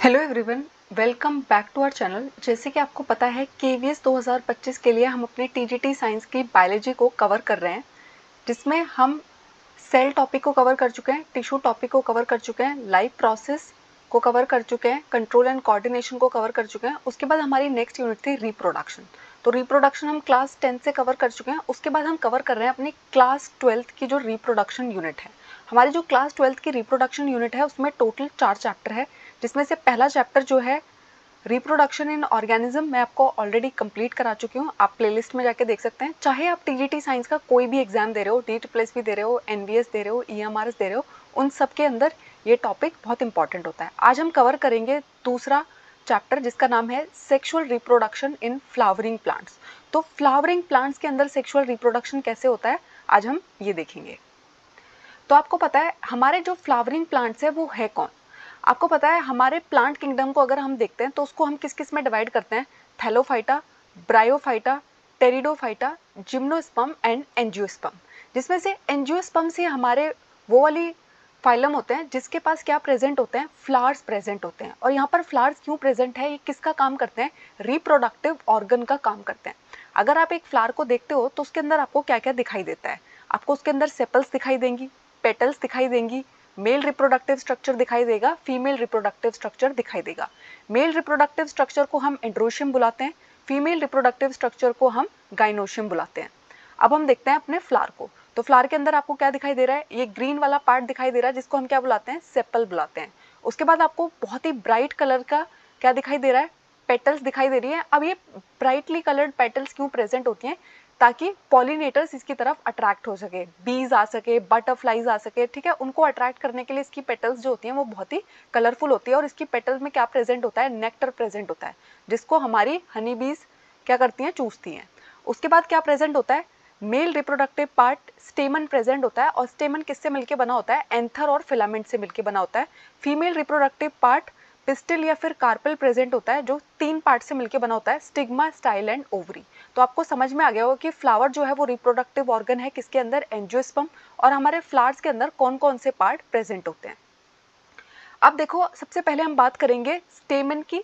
Hello everyone, welcome back to our channel. जैसे कि आपको पता है केवीएस 2025 के लिए हम अपने टीजीटी साइंस की बायोलॉजी को कवर कर रहे हैं, जिसमें हम सेल टॉपिक को कवर कर चुके हैं, टिश्यू टॉपिक को कवर कर चुके हैं, लाइफ प्रोसेस को कवर कर चुके हैं, कंट्रोल एंड कोऑर्डिनेशन को कवर कर चुके हैं। उसके बाद हमारी नेक्स्ट यूनिट थी रिप्रोडक्शन। तो रिप्रोडक्शन हम क्लास 10 से कवर कर चुके हैं। उसके बाद हम कवर कर रहे हैं अपनी क्लास 12 की जो रिप्रोडक्शन यूनिट है। हमारी जो क्लास 12 की रिप्रोडक्शन यूनिट है उसमें टोटल 4 चैप्टर है, जिसमें से पहला चैप्टर जो है रिप्रोडक्शन इन ऑर्गेनिज्म मैं आपको ऑलरेडी कंप्लीट करा चुकी हूँ। आप प्लेलिस्ट में जाके देख सकते हैं। चाहे आप टीजीटी साइंस का कोई भी एग्जाम दे रहे हो, DSSS भी दे रहे हो, एनवीएस दे रहे हो, EMRS दे रहे हो, उन सब के अंदर ये टॉपिक बहुत इंपॉर्टेंट होता है। आज हम कवर करेंगे दूसरा चैप्टर, जिसका नाम है sexual reproduction in flowering plants. तो फ्लावरिंग प्लांट्स के अंदर सेक्सुअल रिप्रोडक्शन कैसे होता है, आज हम ये देखेंगे। तो आपको पता है हमारे जो फ्लावरिंग प्लांट्स है वो है कौन? आपको पता है हमारे प्लांट किंगडम को अगर हम देखते हैं तो उसको हम किस किस में डिवाइड करते हैं? Thallophyta, bryophyta, pteridophyta, gymnosperm and angiosperm. जिसमें से एंजियोस्पर्म से हमारे वो वाली फाइलम होते हैं जिसके पास क्या प्रेजेंट होते हैं? फ्लावर्स प्रेजेंट होते हैं। और यहाँ पर फ्लावर्स क्यों प्रेजेंट है? ये किसका काम करते हैं? रिप्रोडक्टिव ऑर्गन का काम करते हैं। अगर आप एक फ्लावर को देखते हो तो उसके अंदर आपको क्या क्या दिखाई देता है? आपको उसके अंदर सेपल्स दिखाई देंगी, पेटल्स दिखाई देंगी, मेल रिप्रोडक्टिव स्ट्रक्चर दिखाई देगा, फीमेल रिप्रोडक्टिव स्ट्रक्चर दिखाई देगा। मेल रिप्रोडक्टिव स्ट्रक्चर को हम एंड्रोशियम बुलाते हैं, फीमेल रिप्रोडक्टिव स्ट्रक्चर को हम गाइनोशियम बुलाते हैं। अब हम देखते हैं अपने फ्लावर को। तो फ्लावर के अंदर आपको क्या दिखाई दे रहा है? ये ग्रीन वाला पार्ट दिखाई दे रहा है जिसको हम क्या बुलाते हैं? सेपल बुलाते हैं। उसके बाद आपको बहुत ही ब्राइट कलर का क्या दिखाई दे रहा है? पेटल्स दिखाई दे रही है। अब ये ब्राइटली कलर्ड पेटल्स क्यों प्रेजेंट होती हैं? ताकि पॉलिनेटर्स इसकी तरफ अट्रैक्ट हो सके, बीज आ सके, बटरफ्लाइज आ सके, ठीक है। उनको अट्रैक्ट करने के लिए इसकी पेटल्स जो होती हैं वो बहुत ही कलरफुल होती है। और इसकी पेटल्स में क्या प्रेजेंट होता है? नेक्टर प्रेजेंट होता है, जिसको हमारी हनी बीज क्या करती हैं? चूसती हैं। उसके बाद क्या प्रेजेंट होता है? मेल रिप्रोडक्टिव पार्ट स्टेमन प्रेजेंट होता है। और स्टेमन किससे मिलकर बना होता है? एंथर और फिलामेंट से मिलकर बना होता है। फीमेल रिप्रोडक्टिव पार्ट पिस्टिल या फिर कार्पेल प्रेजेंट होता है, जो 3 पार्ट से मिलकर बना होता है, स्टिग्मा, स्टाइल एंड ओवरी। तो आपको समझ में आ गया होगा कि फ्लावर जो है वो रिप्रोडक्टिव ऑर्गन है किसके अंदर? एंजियोस्पर्म। और हमारे फ्लावर्स के अंदर कौन कौन से पार्ट प्रेजेंट होते हैं? अब देखो, सबसे पहले हम बात करेंगे स्टेमन की,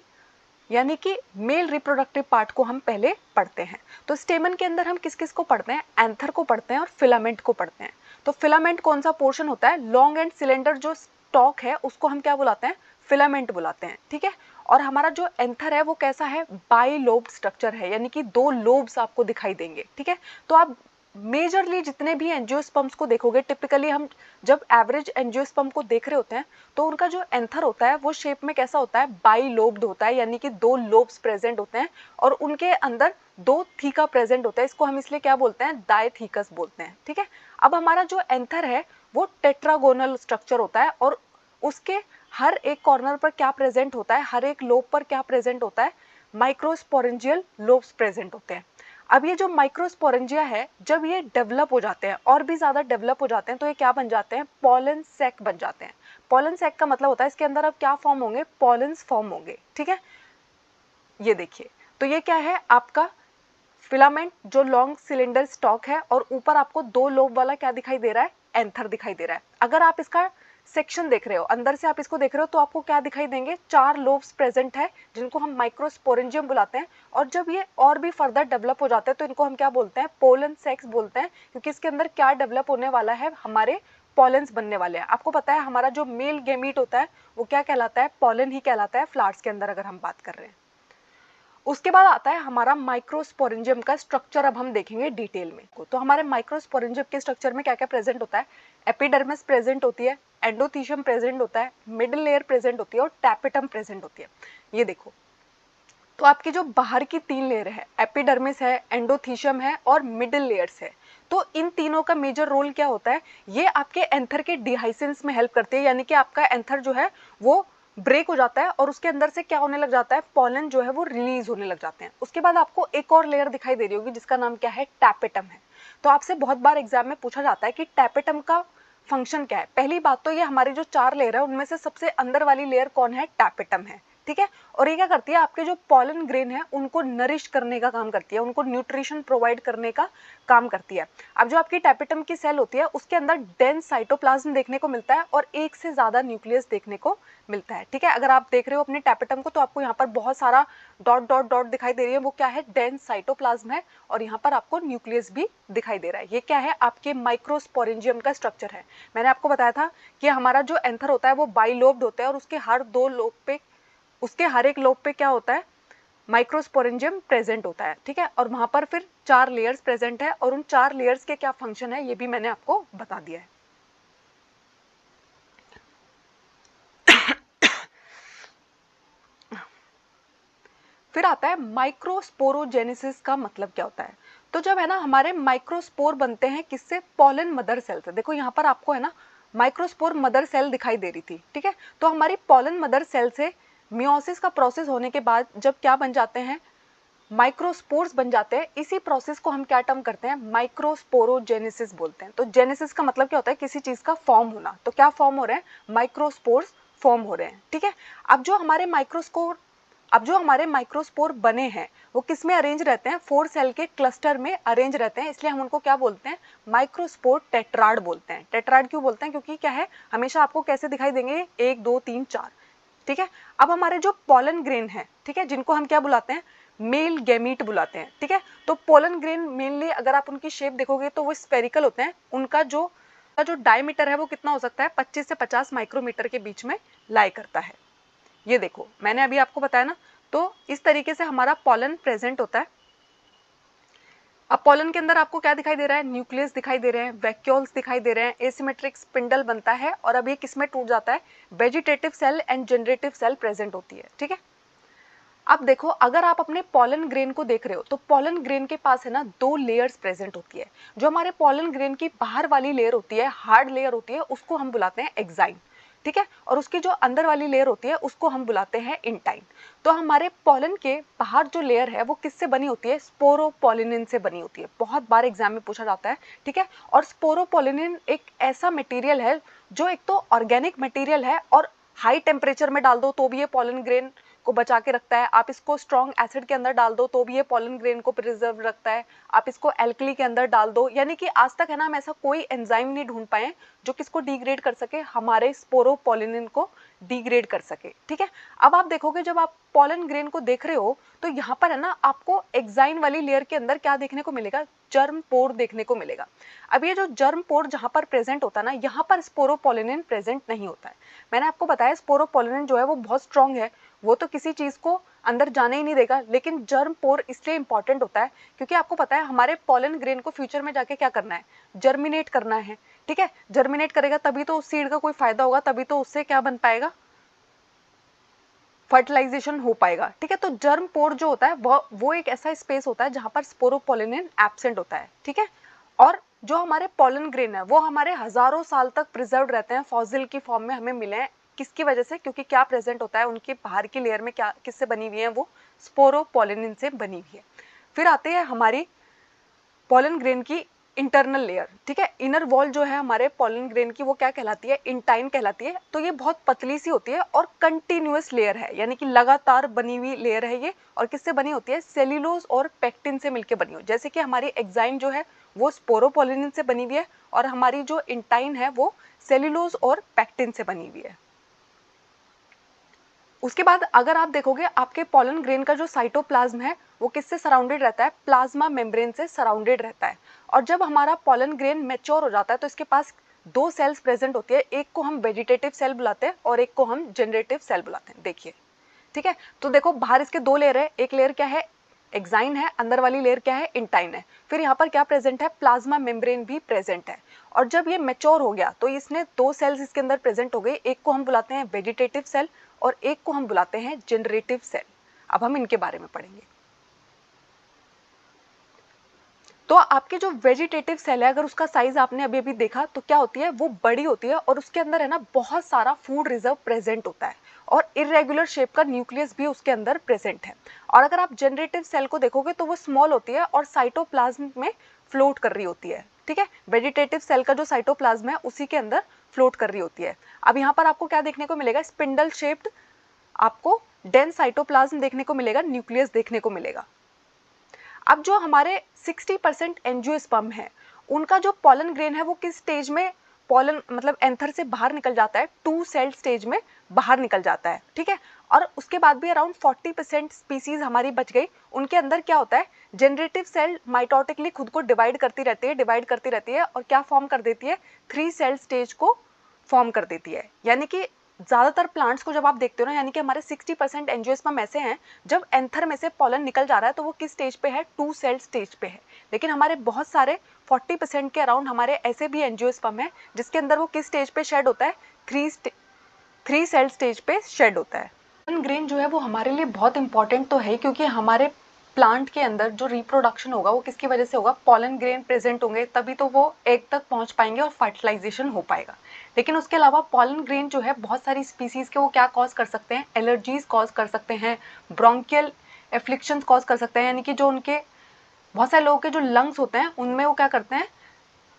यानी कि मेल रिप्रोडक्टिव पार्ट को हम पहले पढ़ते हैं। तो स्टेमन के अंदर हम किस किस को पढ़ते हैं? एंथर को पढ़ते हैं और फिलामेंट को पढ़ते हैं। तो फिलामेंट कौन सा पोर्शन होता है? लॉन्ग एंड सिलेंडर जो स्टॉक है उसको हम क्या बुलाते हैं? फिलामेंट बुलाते हैं, ठीक है। और हमारा जो एंथर है वो कैसा है? बाई लोब्ड स्ट्रक्चर है, यानी कि 2 लोब्स आपको दिखाई देंगे, ठीक है। तो आप मेजरली जितने भी एंजियोस्पर्म्स को देखोगे, टिपिकली हम जब एवरेज एंजियोस्पर्म को देख रहे होते हैं तो उनका जो एंथर होता है वो शेप में कैसा होता है? बाई लोब्ड होता है, यानी कि 2 लोब्स प्रेजेंट होते हैं और उनके अंदर 2 थीका प्रेजेंट होता है। इसको हम इसलिए क्या बोलते हैं? डायथीकस बोलते हैं, ठीक है। अब हमारा जो एंथर है वो टेट्रागोनल स्ट्रक्चर होता है और उसके हर एक कॉर्नर पर क्या प्रेजेंट होता है? हर एक लोब पर क्या प्रेजेंट होता है? माइक्रोस्पोरेंजियल लोब्स प्रेजेंट होते हैं। अब ये जो माइक्रोस्पोरेंजिया है, जब ये डेवलप हो जाते हैं और भी ज़्यादा डेवलप हो जाते हैं तो ये क्या बन जाते हैं? पॉलन सैक बन जाते हैं। पॉलन सैक का मतलब होता है इसके अंदर अब क्या फॉर्म होंगे? पॉलन्स फॉर्म होंगे, ठीक है। ये देखिए, तो ये क्या है? आपका फिलामेंट जो लॉन्ग सिलेंडर स्टॉक है और ऊपर आपको 2 लोब वाला क्या दिखाई दे रहा है? एंथर दिखाई दे रहा है। अगर आप इसका सेक्शन देख रहे हो, अंदर से आप इसको देख रहे हो, तो आपको क्या दिखाई देंगे? 4 लोब्स प्रेजेंट है जिनको हम माइक्रोस्पोरेंजियम बुलाते हैं। और जब ये और भी फर्दर डेवलप हो जाते हैं तो इनको हम क्या बोलते हैं? पोलन सेक्स बोलते हैं, क्योंकि इसके अंदर क्या डेवलप होने वाला है? हमारे पॉलन्स बनने वाले हैं। आपको पता है हमारा जो मेल गेमीट होता है वो क्या कहलाता है? पॉलन ही कहलाता है फ्लावर्स के अंदर, अगर हम बात कर रहे हैं। उसके बाद आता है हमारा माइक्रोस्पोरेंजियम का स्ट्रक्चर। अब हम देखेंगे डिटेल में। तो हमारे माइक्रोस्पोरेंजियम के स्ट्रक्चर में क्या क्या प्रेजेंट होता है? एपिडर्मिस प्रेजेंट होती है, एंडोथीशियम प्रेजेंट होता है, मिडिल लेयर प्रेजेंट होती है और टैपेटम प्रेजेंट होती है। ये देखो, तो आपकी जो बाहर की 3 लेयर है, एपिडर्मिस है, एंडोथीशियम है और मिडिल लेयर्स है। तो इन तीनों का मेजर रोल क्या होता है? ये आपके एंथर के डिहाइसेंस में हेल्प करती है, यानी कि आपका एंथर जो है वो ब्रेक हो जाता है और उसके अंदर से क्या होने लग जाता है? पॉलन जो है वो रिलीज होने लग जाते हैं। उसके बाद आपको एक और लेयर दिखाई दे रही होगी जिसका नाम क्या है? टैपेटम है। तो आपसे बहुत बार एग्जाम में पूछा जाता है कि टैपेटम का फंक्शन क्या है। पहली बात तो ये हमारी जो 4 लेयर है उनमें से सबसे अंदर वाली लेयर कौन है? टैपेटम है, ठीक है। और ये क्या करती है, आपके जो पॉलन ग्रेन है उनको नरिश करने का काम करती है, उनको न्यूट्रिशन प्रोवाइड करने का काम करती है। अब जो आपकी टैपेटम की सेल होती है उसके अंदर डेंस साइटोप्लाज्म देखने को मिलता है और एक से ज़्यादा न्यूक्लियस देखने को मिलता है, ठीक है। अगर आप देख रहे हो अपने टैपेटम को तो आपको यहाँ पर बहुत सारा डॉट डॉट डॉट दिखाई दे रही है, वो क्या है, डेंस साइटोप्लाज्म है। और यहाँ पर आपको न्यूक्लियस भी दिखाई दे रहा है। ये क्या है, आपके माइक्रोस्पोरेंजियम का स्ट्रक्चर है। मैंने आपको बताया था कि हमारा जो एंथर होता है वो बाइलोब्ड होता है और उसके हर दो लोब पे, उसके हर एक लोब पे क्या होता है, माइक्रोस्पोरेंजियम प्रेजेंट होता है, ठीक है। और वहां पर फिर 4 लेयर्स प्रेजेंट है और उन 4 लेयर्स के क्या फंक्शन है ये भी मैंने आपको बता दिया है। फिर आता है माइक्रोस्पोरोजेनेसिस का मतलब क्या होता है। तो जब है ना हमारे माइक्रोस्पोर बनते हैं किससे, पॉलन मदर सेल से। देखो यहाँ पर आपको है ना माइक्रोस्पोर मदर सेल दिखाई दे रही थी, ठीक है। तो हमारी पॉलन मदर सेल से मियोसिस का प्रोसेस होने के बाद जब क्या बन जाते हैं, माइक्रोस्पोर्स बन जाते हैं। इसी प्रोसेस को हम क्या टर्म करते हैं, माइक्रोस्पोरोजेनेसिस बोलते हैं। तो जेनेसिस का मतलब क्या होता है, किसी चीज का फॉर्म होना। तो क्या फॉर्म हो रहे हैं, माइक्रोस्पोर्स फॉर्म हो रहे हैं, ठीक है। अब जो हमारे माइक्रोस्पोर बने हैं वो किस में अरेंज रहते हैं, 4 सेल के क्लस्टर में अरेंज रहते हैं, इसलिए हम उनको क्या बोलते हैं, माइक्रोस्पोर टेट्राड बोलते हैं। टेट्राड क्यों बोलते हैं, क्योंकि क्या है, हमेशा आपको कैसे दिखाई देंगे, 1 2 3 4, ठीक है। अब हमारे जो पोलन ग्रेन है, ठीक है, जिनको हम क्या बुलाते हैं, मेल गैमीट बुलाते हैं, ठीक है। तो पोलन ग्रेन मेनली अगर आप उनकी शेप देखोगे तो वो स्पेरिकल होते हैं। उनका जो डायमीटर है वो कितना हो सकता है, 25 से 50 माइक्रोमीटर के बीच में लाई करता है। ये देखो मैंने अभी आपको बताया ना, तो इस तरीके से हमारा पोलन प्रेजेंट होता है। अब पोलन के अंदर आपको क्या दिखाई दे रहा है, न्यूक्लियस दिखाई दे रहे हैं, वैक्यूल्स दिखाई दे रहे हैं, एसिमेट्रिक स्पिंडल बनता है और अब ये किसमें टूट जाता है, vegetative cell and generative cell present होती है, ठीक है। अब देखो अगर आप अपने पोलन ग्रेन को देख रहे हो तो पोलन ग्रेन के पास है ना 2 लेयर्स प्रेजेंट होती है। जो हमारे पोलन ग्रेन की बाहर वाली लेयर होती है, हार्ड लेयर होती है, उसको हम बुलाते हैं एक्साइन, ठीक है। और उसकी जो अंदर वाली लेयर होती है उसको हम बुलाते हैं इंटाइन। तो हमारे पोलन के बाहर जो लेयर है वो किससे बनी होती है, स्पोरोपोलिनिन से बनी होती है। बहुत बार एग्जाम में पूछा जाता है, ठीक है। और स्पोरोपोलिनिन एक ऐसा मटेरियल है जो एक तो ऑर्गेनिक मटेरियल है और हाई टेम्परेचर में डाल दो तो भी ये पोलन ग्रेन को बचा के रखता है। आप इसको स्ट्रॉन्ग एसिड के अंदर डाल दो तो भी ये पोलन ग्रेन को प्रिजर्व रखता है। आप इसको एल्कली के अंदर डाल दो, यानी कि आज तक है ना हम ऐसा कोई एंजाइम नहीं ढूंढ पाए जो किसको डिग्रेड कर सके, हमारे स्पोरोपोलिनिन को डिग्रेड कर सके, ठीक है। अब आप देखोगे जब आप पोलन ग्रेन को देख रहे हो तो यहाँ पर है ना आपको एक्साइन वाली लेयर के अंदर क्या देखने को मिलेगा, जर्म पोर देखने को मिलेगा। अब ये जो जर्म पोर जहाँ पर प्रेजेंट होता है ना, यहाँ पर स्पोरोपोलिनिन प्रेजेंट नहीं होता है। मैंने आपको बताया स्पोरोपोलिनिन जो है वो बहुत स्ट्रॉन्ग है, वो तो किसी चीज को अंदर जाने ही नहीं देगा। लेकिन जर्म पोर इसलिए इंपॉर्टेंट होता है क्योंकि आपको पता है हमारे पोलन ग्रेन को फ्यूचर में जाके क्या करना है, जर्मिनेट करना है, ठीक है। जर्मिनेट करेगा तभी तो उस सीड का कोई फायदा होगा, तभी तो उससे क्या बन पाएगा, फर्टिलाइजेशन हो पाएगा, ठीक है। तो जर्म पोर जो होता है वो एक ऐसा स्पेस होता है जहां पर स्पोरोपोलिनिन एब्सेंट होता है, ठीक है। और जो हमारे पोलन ग्रेन है वो हमारे हजारों साल तक प्रिजर्व रहते हैं, फॉसिल की फॉर्म में हमें मिले हैं। किसकी वजह से, क्योंकि क्या प्रेजेंट होता है उनके बाहर की लेयर में, क्या किससे बनी हुई है, वो स्पोरोपोलिनिन से बनी हुई है। फिर आते हैं हमारी पोलन ग्रेन की इंटरनल लेयर, ठीक है। इनर वॉल जो है हमारे पोलन ग्रेन की वो क्या कहलाती है, इंटाइन कहलाती है। तो ये बहुत पतली सी होती है और कंटिन्यूअस लेयर है, यानी कि लगातार बनी हुई लेयर है ये। और किससे बनी होती है, सेल्यूलोज और पेक्टिन से मिलकर बनी हो। जैसे कि हमारी एक्साइन जो है वो स्पोरोपोलिनिन से बनी हुई है और हमारी जो इंटाइन है वो सेल्यूलोज और पेक्टिन से बनी हुई है। उसके बाद अगर आप देखोगे आपके पोलन ग्रेन का जो साइटोप्लाज्म है वो किससे सराउंडेड रहता है, प्लाज्मा मेम्ब्रेन से सराउंडेड रहता है। और जब हमारा पोलन ग्रेन मैच्योर हो जाता है तो इसके पास 2 सेल्स प्रेजेंट होती है, एक को हम वेजिटेटिव सेल बुलाते हैं और एक को हम जनरेटिव सेल बुलाते हैं, देखिए, ठीक है। तो देखो बाहर इसके 2 लेयर है, एक लेयर क्या है, एक्साइन है, अंदर वाली लेयर क्या है, इंटाइन है। फिर यहाँ पर क्या प्रेजेंट है, प्लाज्मा मेम्ब्रेन भी प्रेजेंट है। और जब ये मैच्योर हो गया तो इसने 2 सेल्स इसके अंदर प्रेजेंट हो गए, एक को हम बुलाते हैं वेजिटेटिव सेल और एक को हम बुलाते हैं जनरेटिव सेल। अब हम इनके बारे में पढ़ेंगे। तो आपके जो वेजिटेटिव सेल है अगर उसका साइज आपने अभी अभी देखा तो क्या होती है, वो बड़ी होती है और उसके अंदर है ना बहुत सारा फूड रिजर्व प्रेजेंट होता है और इरेगुलर शेप का न्यूक्लियस भी उसके अंदर प्रेजेंट है। और अगर आप जनरेटिव सेल को देखोगे तो वो स्मॉल होती है और साइटोप्लाज्म में फ्लोट कर रही होती है, ठीक है। वेजिटेटिव सेल का जो साइटोप्लाज्म है उसी के अंदर फ्लोट कर रही होती है। अब यहाँ पर आपको क्या देखने को मिलेगा, स्पिंडल शेप्ड आपको डेंस साइटोप्लाज्म देखने को मिलेगा, न्यूक्लियस देखने को मिलेगा। अब जो हमारे 60% एंजियोस्पर्म है, उनका जो पॉलन ग्रेन है वो किस स्टेज में पॉलन मतलब एंथर से बाहर निकल जाता है, 2 सेल स्टेज में बाहर निकल जाता है, ठीक है। और उसके बाद भी अराउंड 40% स्पीसीज हमारी बच गई। उनके अंदर क्या होता है, जनरेटिव सेल माइटोटिकली खुद को डिवाइड करती रहती है और क्या फॉर्म कर देती है, 3 सेल स्टेज को फॉर्म कर देती है। यानी कि ज़्यादातर प्लांट्स को जब आप देखते हो ना, यानी कि हमारे 60% एंजियोस्पर्म ऐसे हैं जब एंथर में से पॉलन निकल जा रहा है तो वो किस स्टेज पे है, 2 सेल स्टेज पे है। लेकिन हमारे बहुत सारे 40% के अराउंड हमारे ऐसे भी एंजियोस्पर्म है जिसके अंदर वो किस स्टेज पे शेड होता है, 3 सेल स्टेज पे शेड होता है। पॉलन ग्रेन जो है वो हमारे लिए बहुत इंपॉर्टेंट तो है, क्योंकि हमारे प्लांट के अंदर जो रिप्रोडक्शन होगा वो किसकी वजह से होगा, पॉलन ग्रेन प्रेजेंट होंगे तभी तो वो एग तक पहुंच पाएंगे और फर्टिलाइजेशन हो पाएगा। लेकिन उसके अलावा पॉलन ग्रेन जो है बहुत सारी स्पीसीज के वो क्या कॉज कर सकते हैं, एलर्जीज कॉज कर सकते हैं, ब्रोंकियल एफ्लिक्शंस कॉज कर सकते हैं। यानी कि जो उनके बहुत सारे लोगों के जो लंग्स होते हैं उनमें वो क्या करते हैं,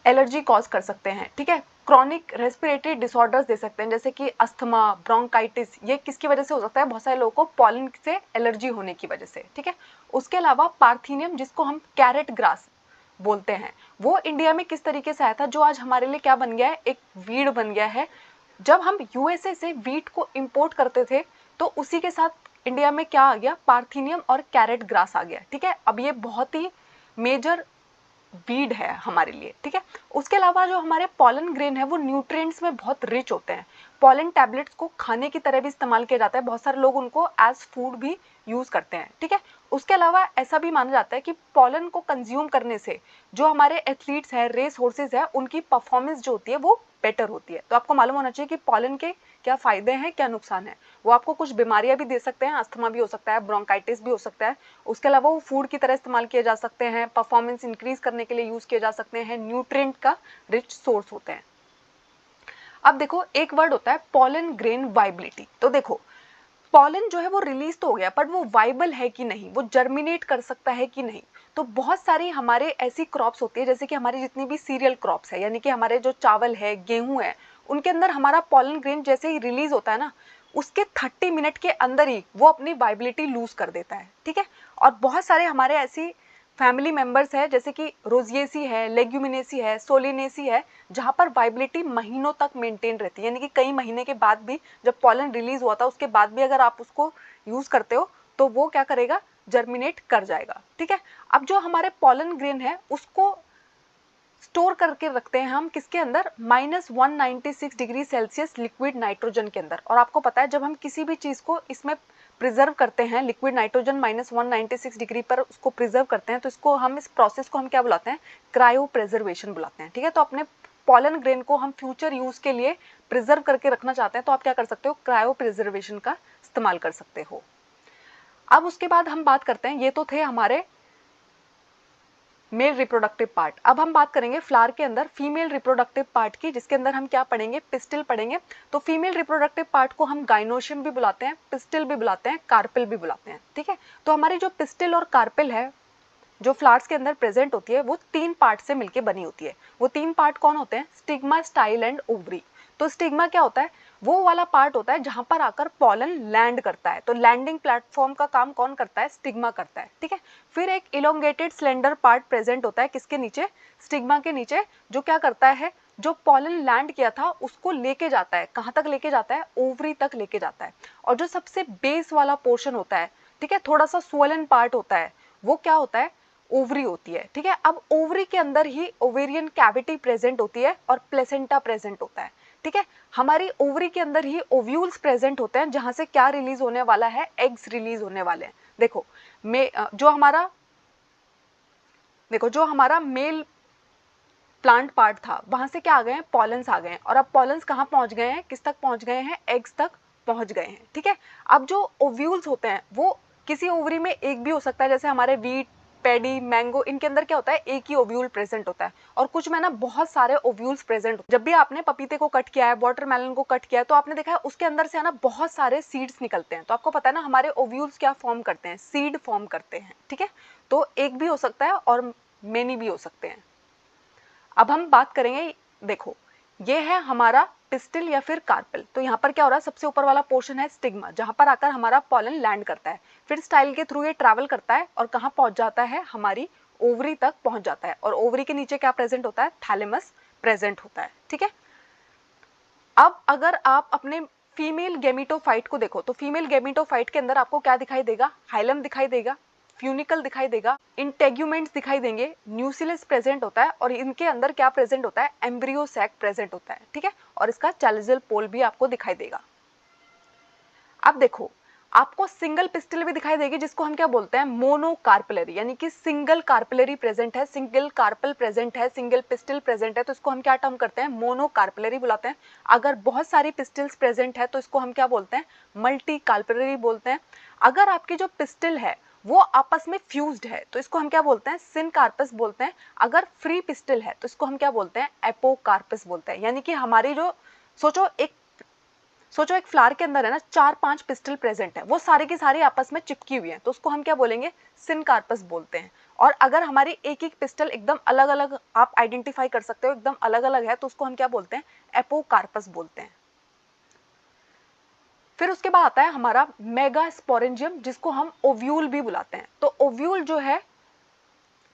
एलर्जी कॉज कर सकते हैं, ठीक है। क्रॉनिक रेस्पिरेटरी डिसऑर्डर्स दे सकते हैं जैसे कि अस्थमा, ब्रोंकाइटिस, ये किसकी वजह से हो सकता है, बहुत सारे लोगों को पॉलन से एलर्जी होने की वजह से, ठीक है। उसके अलावा पार्थीनियम, जिसको हम कैरेट ग्रास बोलते हैं, वो इंडिया में किस तरीके से आया था, जो आज हमारे लिए क्या बन गया है, एक वीड बन गया है। जब हम यूएसए से वीट को इंपोर्ट करते थे तो उसी के साथ इंडिया में क्या आ गया, पार्थीनियम और कैरेट ग्रास आ गया, ठीक है। अब ये बहुत ही मेजर वीड है हमारे लिए, ठीक है। उसके अलावा जो हमारे पॉलन ग्रेन है वो न्यूट्रिएंट्स में बहुत रिच होते हैं। पॉलन टैबलेट्स को खाने की तरह भी इस्तेमाल किया जाता है, बहुत सारे लोग उनको एज फूड भी यूज करते हैं, ठीक है। उसके अलावा ऐसा भी माना जाता है कि पॉलन को कंज्यूम करने से जो हमारे एथलीट्स हैं, रेस हॉर्सेज है, उनकी परफॉर्मेंस जो होती है वो बेटर होती है। तो आपको मालूम होना चाहिए कि पॉलन के क्या फायदे हैं, क्या नुकसान है। वो आपको कुछ बीमारियां भी दे सकते हैं, अस्थमा भी हो सकता है, ब्रोंकाइटिस भी हो सकता है। उसके अलावा वो फूड की तरह इस्तेमाल किए जा सकते हैं, परफॉर्मेंस इंक्रीज करने के लिए यूज किए जा सकते हैं, न्यूट्रिएंट का रिच सोर्स होते हैं। अब देखो एक वर्ड होता है पॉलन ग्रेन वाइबिलिटी। तो देखो पॉलन जो है वो रिलीज तो हो गया, पर वो वाइबल है कि नहीं, वो जर्मिनेट कर सकता है कि नहीं। तो बहुत सारी हमारे ऐसी क्रॉप्स होती है, जैसे कि हमारी जितनी भी सीरियल क्रॉप्स है, यानी कि हमारे जो चावल है, गेहूं है, उनके अंदर हमारा पॉलन ग्रेन जैसे ही रिलीज होता है ना, उसके 30 मिनट के अंदर ही वो अपनी वाइबिलिटी लूज कर देता है, ठीक है। और बहुत सारे हमारे ऐसी फैमिली मेंबर्स है जैसे कि रोजिएसी है, लेग्यूमिनेसी है, सोलिनेसी है, जहाँ पर वाइबिलिटी महीनों तक मेंटेन रहती है। यानी कि कई महीने के बाद भी, जब पॉलन रिलीज हुआ था उसके बाद भी अगर आप उसको यूज करते हो तो वो क्या करेगा, जर्मिनेट कर जाएगा, ठीक है। अब जो हमारे पॉलन ग्रेन है उसको स्टोर करके रखते हैं हम किसके अंदर, -196 डिग्री सेल्सियस लिक्विड नाइट्रोजन के अंदर। और आपको पता है जब हम किसी भी चीज को इसमें प्रिजर्व करते हैं, लिक्विड नाइट्रोजन -196 डिग्री पर उसको प्रिजर्व करते हैं, तो इसको हम, इस प्रोसेस को हम क्या बुलाते हैं, क्रायो प्रिजर्वेशन बुलाते हैं, ठीक है। तो अपने पॉलन ग्रेन को हम फ्यूचर यूज के लिए प्रिजर्व करके रखना चाहते हैं तो आप क्या कर सकते हो, क्रायो प्रिजर्वेशन का इस्तेमाल कर सकते हो। अब उसके बाद हम बात करते हैं, ये तो थे हमारे मेल रिप्रोडक्टिव पार्ट। अब हम बात करेंगे फ्लावर के अंदर फीमेल रिप्रोडक्टिव पार्ट की, जिसके अंदर हम क्या पढ़ेंगे, पिस्टिल पढ़ेंगे। तो फीमेल रिप्रोडक्टिव पार्ट को हम गाइनोशियम भी बुलाते हैं, पिस्टिल भी बुलाते हैं, कार्पेल भी बुलाते हैं, ठीक है। तो हमारी जो पिस्टिल और कार्पेल है जो फ्लावर्स के अंदर प्रेजेंट होती है वो 3 पार्ट से मिलकर बनी होती है। वो 3 पार्ट कौन होते हैं, स्टिग्मा, स्टाइल एंड ओवरी। तो स्टिग्मा क्या होता है, वो वाला पार्ट होता है जहां पर आकर पॉलन लैंड करता है। तो लैंडिंग प्लेटफॉर्म का काम कौन करता है, स्टिग्मा करता है, ठीक है। फिर एक इलोंगेटेड स्लेंडर पार्ट प्रेजेंट होता है किसके नीचे, स्टिग्मा के नीचे, जो क्या करता है, जो पॉलन लैंड किया था उसको लेके जाता है, कहां तक लेके जाता है, ओवरी तक लेके जाता है। और जो सबसे बेस वाला पोर्शन होता है, ठीक है, थोड़ा सा स्वोलन पार्ट होता है, वो क्या होता है, ओवरी होती है, ठीक है। अब ओवरी के अंदर ही ओवेरियन कैविटी प्रेजेंट होती है और प्लेसेंटा प्रेजेंट होता है, ठीक है। हमारी ओवरी के अंदर ही ओव्यूल्स प्रेजेंट होते हैं जहां से क्या रिलीज होने वाला है, एग्स रिलीज होने वाले हैं। देखो जो हमारा मेल प्लांट पार्ट था वहां से क्या आ गए हैं, पॉलन्स आ गए हैं। और अब पॉलन्स कहाँ पहुंच गए हैं, किस तक पहुंच गए हैं, एग्स तक पहुंच गए हैं, ठीक है। अब जो ओव्यूल्स होते हैं वो किसी ओवरी में एक भी हो सकता है, जैसे हमारे वीट, पेडी, मैंगो, इनके अंदर क्या होता है, एक ही ओव्यूल प्रेजेंट होता है। और कुछ में ना बहुत सारे ओव्यूल्स प्रेजेंट। जब भी आपने पपीते को कट किया है, वाटरमेलन को कट किया है, तो आपने देखा है उसके अंदर से ना बहुत सारे सीड्स निकलते हैं। तो आपको पता है ना हमारे ओव्यूल्स क्या फॉर्म करते हैं, सीड फॉर्म करते हैं, ठीक है। तो एक भी हो सकता है और मेनी भी हो सकते हैं। अब हम बात करेंगे, देखो ये है हमारा पिस्टिल या फिर कार्पेल। तो यहाँ पर क्या हो रहा है, सबसे ऊपर वाला पोर्शन है स्टिग्मा, जहाँ पर आकर हमारा पॉलन लैंड करता है, फिर स्टाइल के थ्रू ये ट्रैवल करता है और कहाँ पहुँच जाता है, हमारी ओवरी तक पहुँच जाता है। और ओवरी के नीचे क्या प्रेजेंट होता है, थैलेमस प्रेजेंट होता है। ठीक है, अब अगर आप अपने फीमेल गेमिटोफाइट को देखो तो फीमेल गेमिटोफाइट के अंदर आपको क्या दिखाई देगा, हाइलम दिखाई देगा, फ्यूनिकल दिखाई देगा, इंटेग्यूमेंट्स दिखाई देंगे, न्यूसिलस प्रेजेंट होता है और इनके अंदर क्या प्रेजेंट होता है, एम्ब्रियो सैक प्रेजेंट होता है। ठीक है, और इसका चैलिजल पोल भी आपको दिखाई देगा। अब देखो, आपको सिंगल पिस्टल भी दिखाई देगी, जिसको हम क्या बोलते हैं, मोनोकार्पलरी, यानी कि सिंगल कार्पलरी प्रेजेंट है, सिंगल कार्पल प्रेजेंट है, सिंगल पिस्टल प्रेजेंट है, तो इसको हम क्या टर्म करते हैं, मोनोकार्पलरी बुलाते हैं। अगर बहुत सारी पिस्टल्स प्रेजेंट है तो इसको हम क्या बोलते हैं, मल्टी कार्पलरी बोलते हैं। अगर आपकी जो पिस्टल है वो आपस में फ्यूज्ड है तो इसको हम क्या बोलते हैं, सिनकार्पस बोलते हैं। अगर फ्री पिस्टल है तो इसको हम क्या बोलते हैं, एपोकार्पस बोलते हैं। यानी कि हमारी जो सोचो एक फ्लावर के अंदर है ना 4-5 पिस्टल प्रेजेंट है, वो सारे की सारी आपस में चिपकी हुई है, तो उसको हम क्या बोलेंगे, सिनकार्पस बोलते हैं। और अगर हमारी एक एक पिस्टल एकदम अलग अलग आप आइडेंटिफाई कर सकते हो, एकदम अलग अलग है, तो उसको हम क्या बोलते हैं, एपोकार्पस बोलते हैं। फिर उसके बाद आता है हमारा मेगास्पोरेंजियम, जिसको हम ओव्यूल भी बुलाते हैं। तो ओव्यूल जो है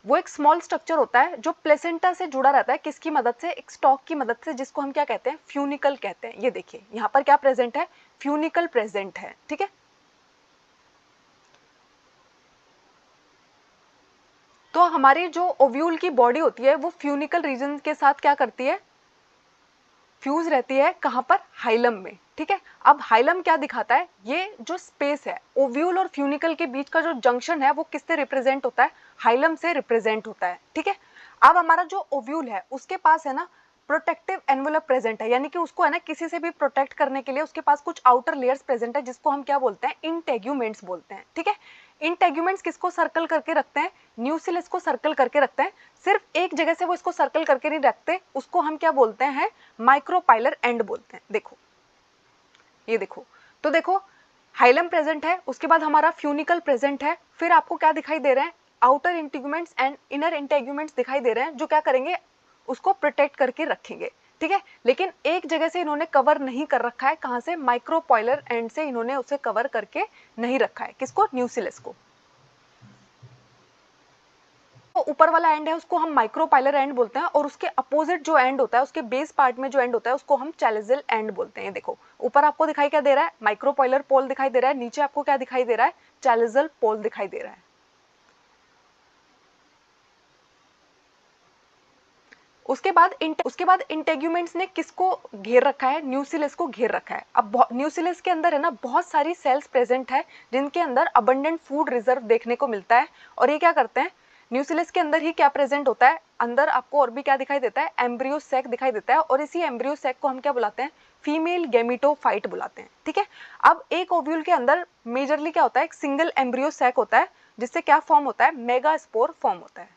वो एक स्मॉल स्ट्रक्चर होता है जो प्लेसेंटा से जुड़ा रहता है, किसकी मदद से, एक स्टॉक की मदद से, जिसको हम क्या कहते हैं, फ्यूनिकल कहते हैं। ये देखिए यहाँ पर क्या प्रेजेंट है, फ्यूनिकल प्रेजेंट है। ठीक है, तो हमारी जो ओव्यूल की बॉडी होती है वो फ्यूनिकल रीजन के साथ क्या करती है, फ्यूज रहती है, कहां पर, हाइलम में। ठीक है, अब हाइलम क्या दिखाता है, ये जो स्पेस है ओव्यूल और फ्यूनिकल के बीच का जो जंक्शन है वो किससे रिप्रेजेंट होता है, हाइलम से रिप्रेजेंट होता है। ठीक है, अब हमारा जो ओव्यूल है उसके पास है ना प्रोटेक्टिव एनवेलप प्रेजेंट है, यानी कि उसको है ना किसी से भी प्रोटेक्ट करने के लिए उसके पास कुछ आउटर लेयर्स प्रेजेंट है, जिसको हम क्या बोलते हैं, इंटेग्यूमेंट्स बोलते हैं। ठीक है, इंटेग्यूमेंट्स किसको सर्कल करके रखते हैं, न्यूसिलस को सर्कल करके रखते हैं। सिर्फ एक जगह से वो इसको सर्कल करके नहीं रखते, उसको हम क्या बोलते हैं, माइक्रोपाइलर एंड बोलते हैं। देखो ये देखो, तो देखो हाइलम प्रेजेंट है, उसके बाद हमारा फ्यूनिकल प्रेजेंट है, फिर आपको क्या दिखाई दे रहे हैं, outer integuments and inner integuments दिखाई दे रहे हैं, जो क्या करेंगे, उसको प्रोटेक्ट करके रखेंगे। ठीक है, लेकिन एक जगह से इन्होंने कवर नहीं कर रखा है, कहां से, माइक्रोपाइलर एंड से इन्होंने उसे कवर करके नहीं रखा है, किसको, न्यूसिलस को। तो ऊपर वाला एंड है उसको हम माइक्रोपाइलर एंड बोलते हैं, और उसके अपोजिट जो एंड होता है, उसके बेस पार्ट में जो एंड होता है उसको हम चैलिजल एंड बोलते हैं। देखो ऊपर आपको दिखाई क्या दे रहा है, माइक्रोपाइलर पोल दिखाई दे रहा है, नीचे आपको क्या दिखाई दे रहा है, चैलिजल पोल दिखाई दे रहा है। उसके बाद इंटेग्यूमेंट्स ने किसको घेर रखा है, न्यूसिलस को घेर रखा है। अब न्यूसिलस के अंदर है ना बहुत सारी सेल्स प्रेजेंट है, जिनके अंदर अबंडेंट फूड रिजर्व देखने को मिलता है। और ये क्या करते हैं, न्यूसिलस के अंदर ही क्या प्रेजेंट होता है, अंदर आपको और भी क्या दिखाई देता है, एम्ब्रियो सैक दिखाई देता है, और इसी एम्ब्रियो सैक को हम क्या बुलाते हैं, फीमेल गेमिटोफाइट बुलाते हैं। ठीक है, अब एक ओव्यूल के अंदर मेजरली क्या होता है, एक सिंगल एम्ब्रियो सैक होता है, जिससे क्या फॉर्म होता है, मेगास्पोर फॉर्म होता है।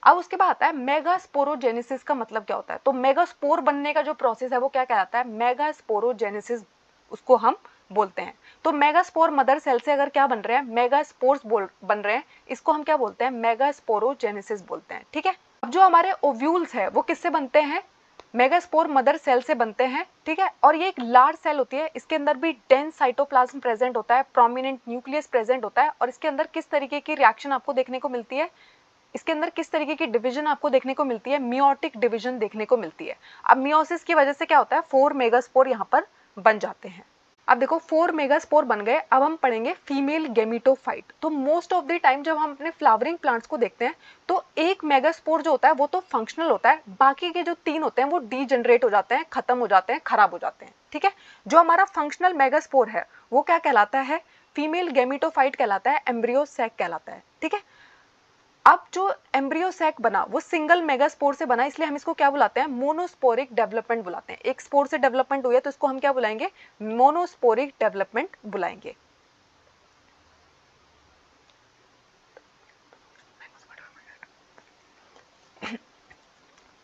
अब उसके बाद आता है मेगास्पोरोजेनेसिस का मतलब क्या होता है, तो मेगास्पोर बनने का जो प्रोसेस है वो क्या कहलाता है, मेगास्पोरोजेनेसिस उसको हम बोलते हैं। तो मेगास्पोर मदर सेल से अगर क्या बन रहे हैं, मेगास्पोर्स बन रहे हैं, इसको हम क्या बोलते हैं, मेगास्पोरोजेनेसिस बोलते हैं। ठीक है, अब जो हमारे ओव्यूल्स है वो किससे बनते हैं, मेगास्पोर मदर सेल से बनते हैं। ठीक है, और ये एक लार्ज सेल होती है, इसके अंदर भी डेंस साइटोप्लाज्म प्रेजेंट होता है, प्रोमिनेंट न्यूक्लियस प्रेजेंट होता है, और इसके अंदर किस तरीके की रिएक्शन आपको देखने को मिलती है, इसके अंदर किस तरीके की डिवीजन आपको देखने को मिलती है, मियोटिक डिवीजन देखने को मिलती है। अब मियोसिस की वजह से क्या होता है, 4 मेगास्पोर यहाँ पर बन जाते हैं। अब देखो 4 मेगास्पोर बन गए, अब हम पढ़ेंगे फीमेल गेमिटोफाइट। तो मोस्ट ऑफ द टाइम जब हम अपने फ्लावरिंग प्लांट्स को देखते हैं तो एक मेगास्पोर जो होता है वो तो फंक्शनल होता है, बाकी के जो 3 होते हैं वो डीजनरेट हो जाते हैं, खत्म हो जाते हैं, खराब हो जाते हैं। ठीक है, जो हमारा फंक्शनल मेगास्पोर है वो क्या कहलाता है, फीमेल गेमिटोफाइट कहलाता है, एम्ब्रियो सैक कहलाता है। ठीक है, अब जो एम्ब्रियो सैक बना वो सिंगल मेगास्पोर से बना, इसलिए हम इसको क्या बुलाते हैं, मोनोस्पोरिक डेवलपमेंट बुलाते हैं। एक स्पोर से डेवलपमेंट हुई है तो इसको हम क्या बुलाएंगे, मोनोस्पोरिक डेवलपमेंट बुलाएंगे।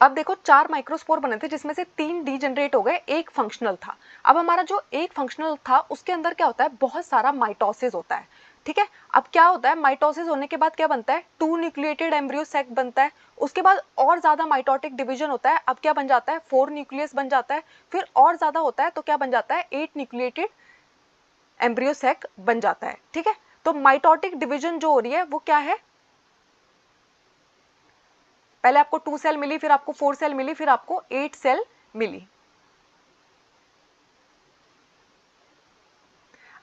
अब देखो 4 माइक्रोस्पोर बने थे, जिसमें से 3 डीजनरेट हो गए, एक फंक्शनल था। अब हमारा जो एक फंक्शनल था उसके अंदर क्या होता है, बहुत सारा माइटोसिस होता है। ठीक है। अब क्या होता है, माइटोसिस होने के बाद क्या बनता है, 2 न्यूक्लिएटेड एम्ब्रियो सैक बनता है। उसके बाद और ज्यादा माइटोटिक डिवीजन होता है, अब क्या बन जाता है, 4 न्यूक्लियस बन जाता है। फिर और ज्यादा होता है तो क्या बन जाता है, 8 न्यूक्लिएटेड एम्ब्रियो सैक बन जाता है। ठीक है, तो माइटोटिक डिवीजन जो हो रही है वो क्या है, पहले आपको 2 सेल मिली, फिर आपको 4 सेल मिली, फिर आपको 8 सेल मिली।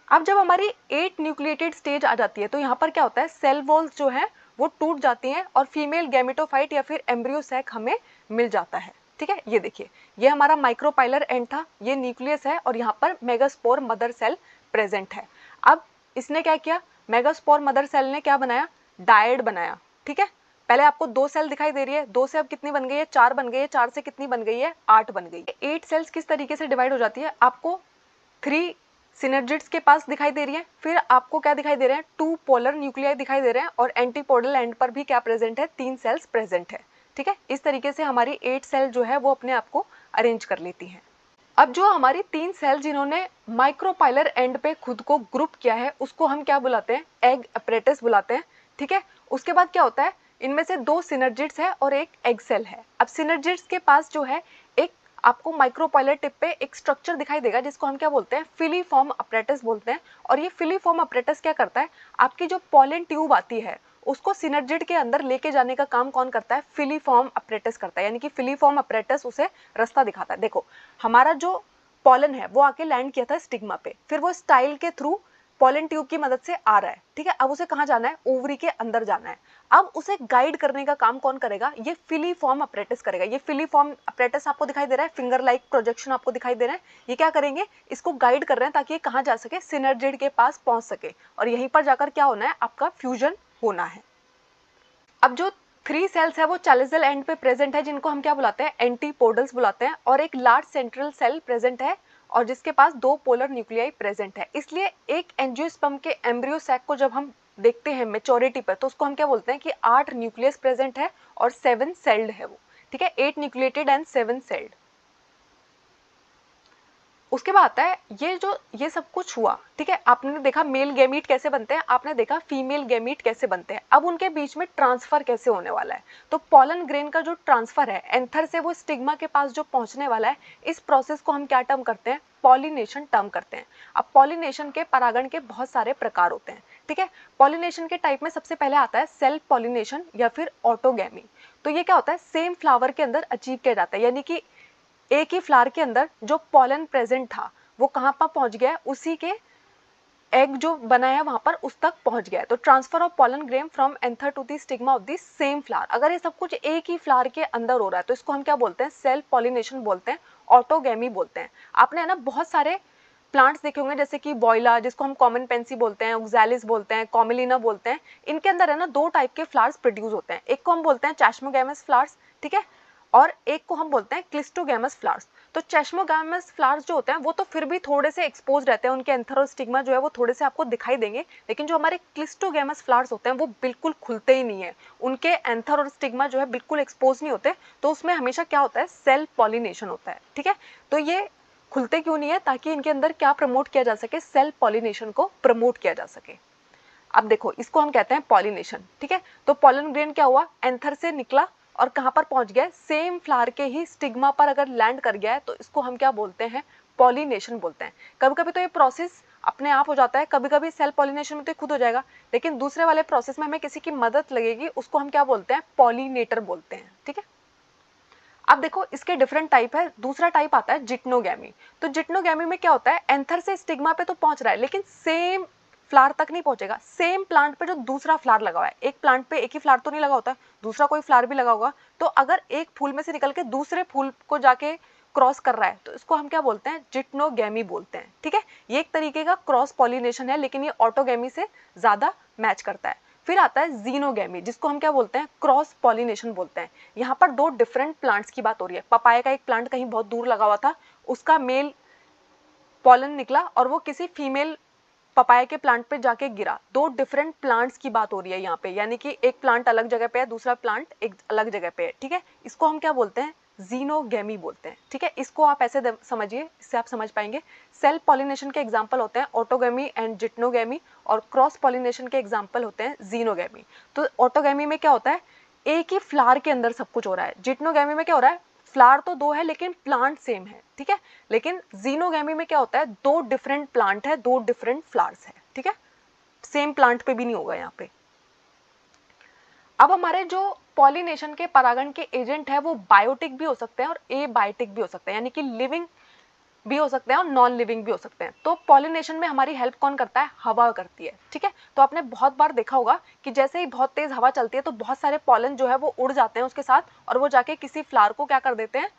अब जब हमारी 8 न्यूक्लिएटेड स्टेज आ जाती है तो यहाँ पर क्या होता है, सेल वॉल्स जो है वो टूट जाती हैं और फीमेल गैमेटोफाइट या फिर एम्ब्रियो सैक हमें मिल जाता है। ठीक है, ये देखिए, ये हमारा माइक्रोपाइलर एंड था, ये न्यूक्लियस है और यहाँ पर मेगास्पोर मदर सेल प्रेजेंट है। अब इसने क्या किया, मेगास्पोर मदर सेल ने क्या बनाया, डायड बनाया। ठीक है, पहले आपको 2 सेल दिखाई दे रही है, 2 से अब कितनी बन गई है, 4 बन गई है, 4 से कितनी बन गई है, 8 बन गई है। 8 सेल्स किस तरीके से डिवाइड हो जाती है, आपको 3 सिनर्जिड्स के पास दिखाई दे रही है, फिर आपको क्या दिखाई दे रहे हैं, 2 पोलर न्यूक्लियाई दिखाई दे रहे हैं और एंटीपोडल एंड पर भी क्या प्रेजेंट है, 3 सेल्स प्रेजेंट है। ठीक है, इस तरीके से हमारी 8 सेल जो है वो अपने आप को अरेंज कर लेती हैं। अब जो हमारी 3 सेल जिन्होंने माइक्रोपाइलर एंड पे खुद को ग्रुप किया है उसको हम क्या बुलाते हैं, एग अपरेटस बुलाते हैं। ठीक है, उसके बाद क्या होता है, इनमें से 2 सिनर्जिड्स है और एक एग सेल है। अब सिनर्जिड्स के पास जो है एक आपको माइक्रोपाइलर टिप पे एक स्ट्रक्चर दिखाई देगा जिसको हम क्या बोलते हैं, फिलीफॉर्म अपरेटस बोलते हैं। और ये फिलीफॉर्म अपरेटस क्या करता है, आपकी जो पॉलन ट्यूब आती है उसको सिनर्जिड के अंदर लेके जाने का काम कौन करता है, फिलीफॉर्म अपरेटस करता है, यानी कि फिलीफॉर्म अपरेटस उसे रास्ता दिखाता है। देखो, हमारा जो पॉलन है वो आके लैंड किया था स्टिग्मा पे, फिर वो स्टाइल के थ्रू पॉलन ट्यूब की मदद से आ रहा है। ठीक है, अब उसे कहाँ जाना है, ओवरी के अंदर जाना है। अब उसे गाइड करने का काम कौन करेगा, ये फिलीफॉर्म अपरेटस करेगा। ये फिलीफॉर्म अपरेटस आपको दिखाई दे रहा है, फिंगर लाइक प्रोजेक्शन आपको दिखाई दे रहा है। ये क्या करेंगे, इसको गाइड कर रहे हैं ताकि ये कहाँ जा सके, सिनर्जिड के पास पहुंच सके और यहीं पर जाकर क्या होना है, आपका फ्यूजन होना है। अब जो 3 सेल्स है वो चैलिसल एंड पे प्रेजेंट है, जिनको हम क्या बुलाते हैं, एंटीपोडल्स बुलाते हैं। और एक लार्ज सेंट्रल सेल प्रेजेंट है और जिसके पास 2 पोलर न्यूक्लियाई प्रेजेंट है। इसलिए एक एंजियोस्पर्म के एम्ब्रियो सैक को जब हम देखते हैं मेच्योरिटी पर तो उसको हम क्या बोलते हैं कि 8 न्यूक्लियस प्रेजेंट है और 7 सेल्ड है वो। ठीक है, 8 न्यूक्लिएटेड एंड 7 सेल्ड। उसके बाद आता है ये सब कुछ हुआ। ठीक है, आपने देखा मेल गैमीट कैसे बनते हैं, आपने देखा फीमेल गैमीट कैसे बनते हैं। अब उनके बीच में ट्रांसफर कैसे होने वाला है, तो पॉलन ग्रेन का जो ट्रांसफर है एंथर से वो स्टिग्मा के पास जो पहुंचने वाला है, इस प्रोसेस को हम क्या टर्म करते हैं, पॉलिनेशन टर्म करते हैं। अब पॉलिनेशन के परागण के बहुत सारे प्रकार होते हैं। ठीक है, पॉलिनेशन के टाइप में सबसे पहले आता है सेल्फ पॉलिनेशन या फिर ऑटोगैमी। तो ये क्या होता है, सेम फ्लावर के अंदर अचीव किया जाता है, यानी कि एक ही फ्लावर के अंदर जो पॉलन प्रेजेंट था वो कहाँ पर पहुंच गया है, उसी के एग जो बना है वहां पर उस तक पहुंच गया है। तो transfer of pollen grain from anther to the stigma of the same flower. अगर ये सब कुछ एक ही फ्लावर के अंदर हो रहा है तो इसको हम क्या बोलते हैं, सेल्फ पॉलिनेशन बोलते हैं, ऑटोगैमी बोलते हैं। आपने है ना बहुत सारे प्लांट्स देखे होंगे जैसे कि बॉयला, जिसको हम कॉमन पेंसी बोलते हैं, ऑक्सैलिस बोलते हैं, कॉमिलिना बोलते हैं। इनके अंदर है ना 2 टाइप के फ्लावर्स प्रोड्यूस होते हैं, एक को हम बोलते हैं चैस्मोगैमस फ्लावर्स, ठीक है, और एक को हम बोलते हैं क्लिस्टोगैमस फ्लावर्स। तो चैस्मोगैमस फ्लावर्स जो होते हैं वो तो फिर भी थोड़े से एक्सपोज रहते हैं, उनके एंथर और स्टिग्मा जो है वो थोड़े से आपको दिखाई देंगे, लेकिन जो हमारे क्लिस्टोगैमस फ्लावर्स होते हैं वो बिल्कुल खुलते ही नहीं है, उनके एंथर और स्टिग्मा जो है बिल्कुल एक्सपोज नहीं होते। तो उसमें हमेशा क्या होता है, सेल्फ पॉलिनेशन होता है। ठीक है, तो ये खुलते क्यों नहीं है, ताकि इनके अंदर क्या प्रमोट किया जा सके, सेल्फ पॉलिनेशन को प्रमोट किया जा सके। अब देखो, इसको हम कहते हैं पॉलिनेशन। ठीक है, तो पॉलन ग्रेन क्या हुआ, एंथर से निकला और कहाँ पर पहुंच गया, सेम फ्लावर के ही स्टिग्मा पर अगर लैंड कर गया है तो इसको हम क्या बोलते हैं, पॉलिनेशन बोलते हैं। कभी कभी तो ये प्रोसेस अपने आप हो जाता है, कभी कभी सेल्फ पॉलिनेशन में तो खुद हो जाएगा, लेकिन दूसरे वाले प्रोसेस में हमें किसी की मदद लगेगी, उसको हम क्या बोलते हैं, पॉलिनेटर बोलते हैं। ठीक है, अब देखो इसके डिफरेंट टाइप है। दूसरा टाइप आता है जिटनोगैमी। तो जिटनोगैमी में क्या होता है, एंथर से स्टिग्मा पे तो पहुंच रहा है लेकिन सेम फ्लावर तक नहीं पहुंचेगा, सेम प्लांट पे जो दूसरा फ्लावर लगा हुआ है, एक प्लांट पे एक ही फ्लावर तो नहीं लगा होता, दूसरा कोई फ्लावर भी लगा होगा, तो अगर एक फूल में से निकल के दूसरे फूल को जाके क्रॉस कर रहा है तो इसको हम क्या बोलते हैं, जिटनोगैमी बोलते हैं। ठीक है, ये एक तरीके का क्रॉस पॉलिनेशन है, लेकिन ये ऑटोगैमी से ज्यादा मैच करता है। फिर आता है जीनोगैमी, जिसको हम क्या बोलते हैं, क्रॉस पॉलिनेशन बोलते हैं। यहाँ पर 2 डिफरेंट प्लांट्स की बात हो रही है। पपाया का एक प्लांट कहीं बहुत दूर लगा हुआ था, उसका मेल पॉलन निकला और वो किसी फीमेल पपाया के प्लांट पे जाके गिरा। 2 डिफरेंट प्लांट्स की बात हो रही है यहाँ पे, यानी कि एक प्लांट अलग जगह पे है, दूसरा प्लांट एक अलग जगह पे है। ठीक है, इसको हम क्या बोलते हैं, जीनोगेमी बोलते हैं। ठीक है, इसको आप ऐसे समझिए, इससे आप समझ पाएंगे। सेल्फ पॉलिनेशन के एग्जाम्पल होते हैं ऑटोगेमी एंड जिटनोगेमी, और क्रॉस पॉलिनेशन के एग्जाम्पल होते हैं जीनोगेमी। तो ऑटोगेमी में क्या होता है, एक ही फ्लावर के अंदर सब कुछ हो रहा है। जिटनोगेमी में क्या हो रहा है, फ्लावर तो दो है लेकिन प्लांट सेम है। ठीक है, लेकिन जीनोगेमी में क्या होता है, दो डिफरेंट प्लांट है, दो डिफरेंट फ्लावर्स है। ठीक है, सेम प्लांट पे भी नहीं होगा यहाँ पे। अब हमारे जो पॉलिनेशन के परागण के एजेंट है वो बायोटिक भी हो सकते हैं और एबायोटिक भी हो सकते हैं, यानी कि लिविंग भी हो सकते हैं और नॉन लिविंग भी हो सकते हैं। तो पॉलिनेशन में हमारी हेल्प कौन करता है, हवा करती है। ठीक है, तो आपने बहुत बार देखा होगा कि जैसे ही बहुत तेज हवा चलती है तो बहुत सारे पॉलन जो है वो उड़ जाते हैं उसके साथ, और वो जाके किसी फ्लावर को क्या कर देते हैं,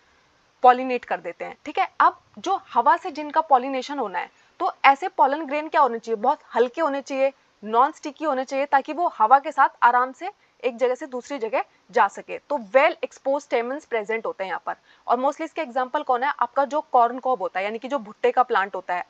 पॉलिनेट कर देते हैं। ठीक है, अब जो हवा से जिनका पॉलिनेशन होना है, तो ऐसे पॉलन ग्रेन क्या होने चाहिए, बहुत हल्के होने चाहिए, नॉन स्टिकी होने चाहिए, ताकि वो हवा के साथ आराम से एक जगह से दूसरी जगह जा सके। तो वेल एक्सपोज स्टेमन्स प्रेजेंट होते हैं यहाँ पर। और मोस्टली इसके एग्जांपल कौन है, आपका जो कॉर्न कॉब होता है, यानी कि जो भुट्टे का प्लांट होता है,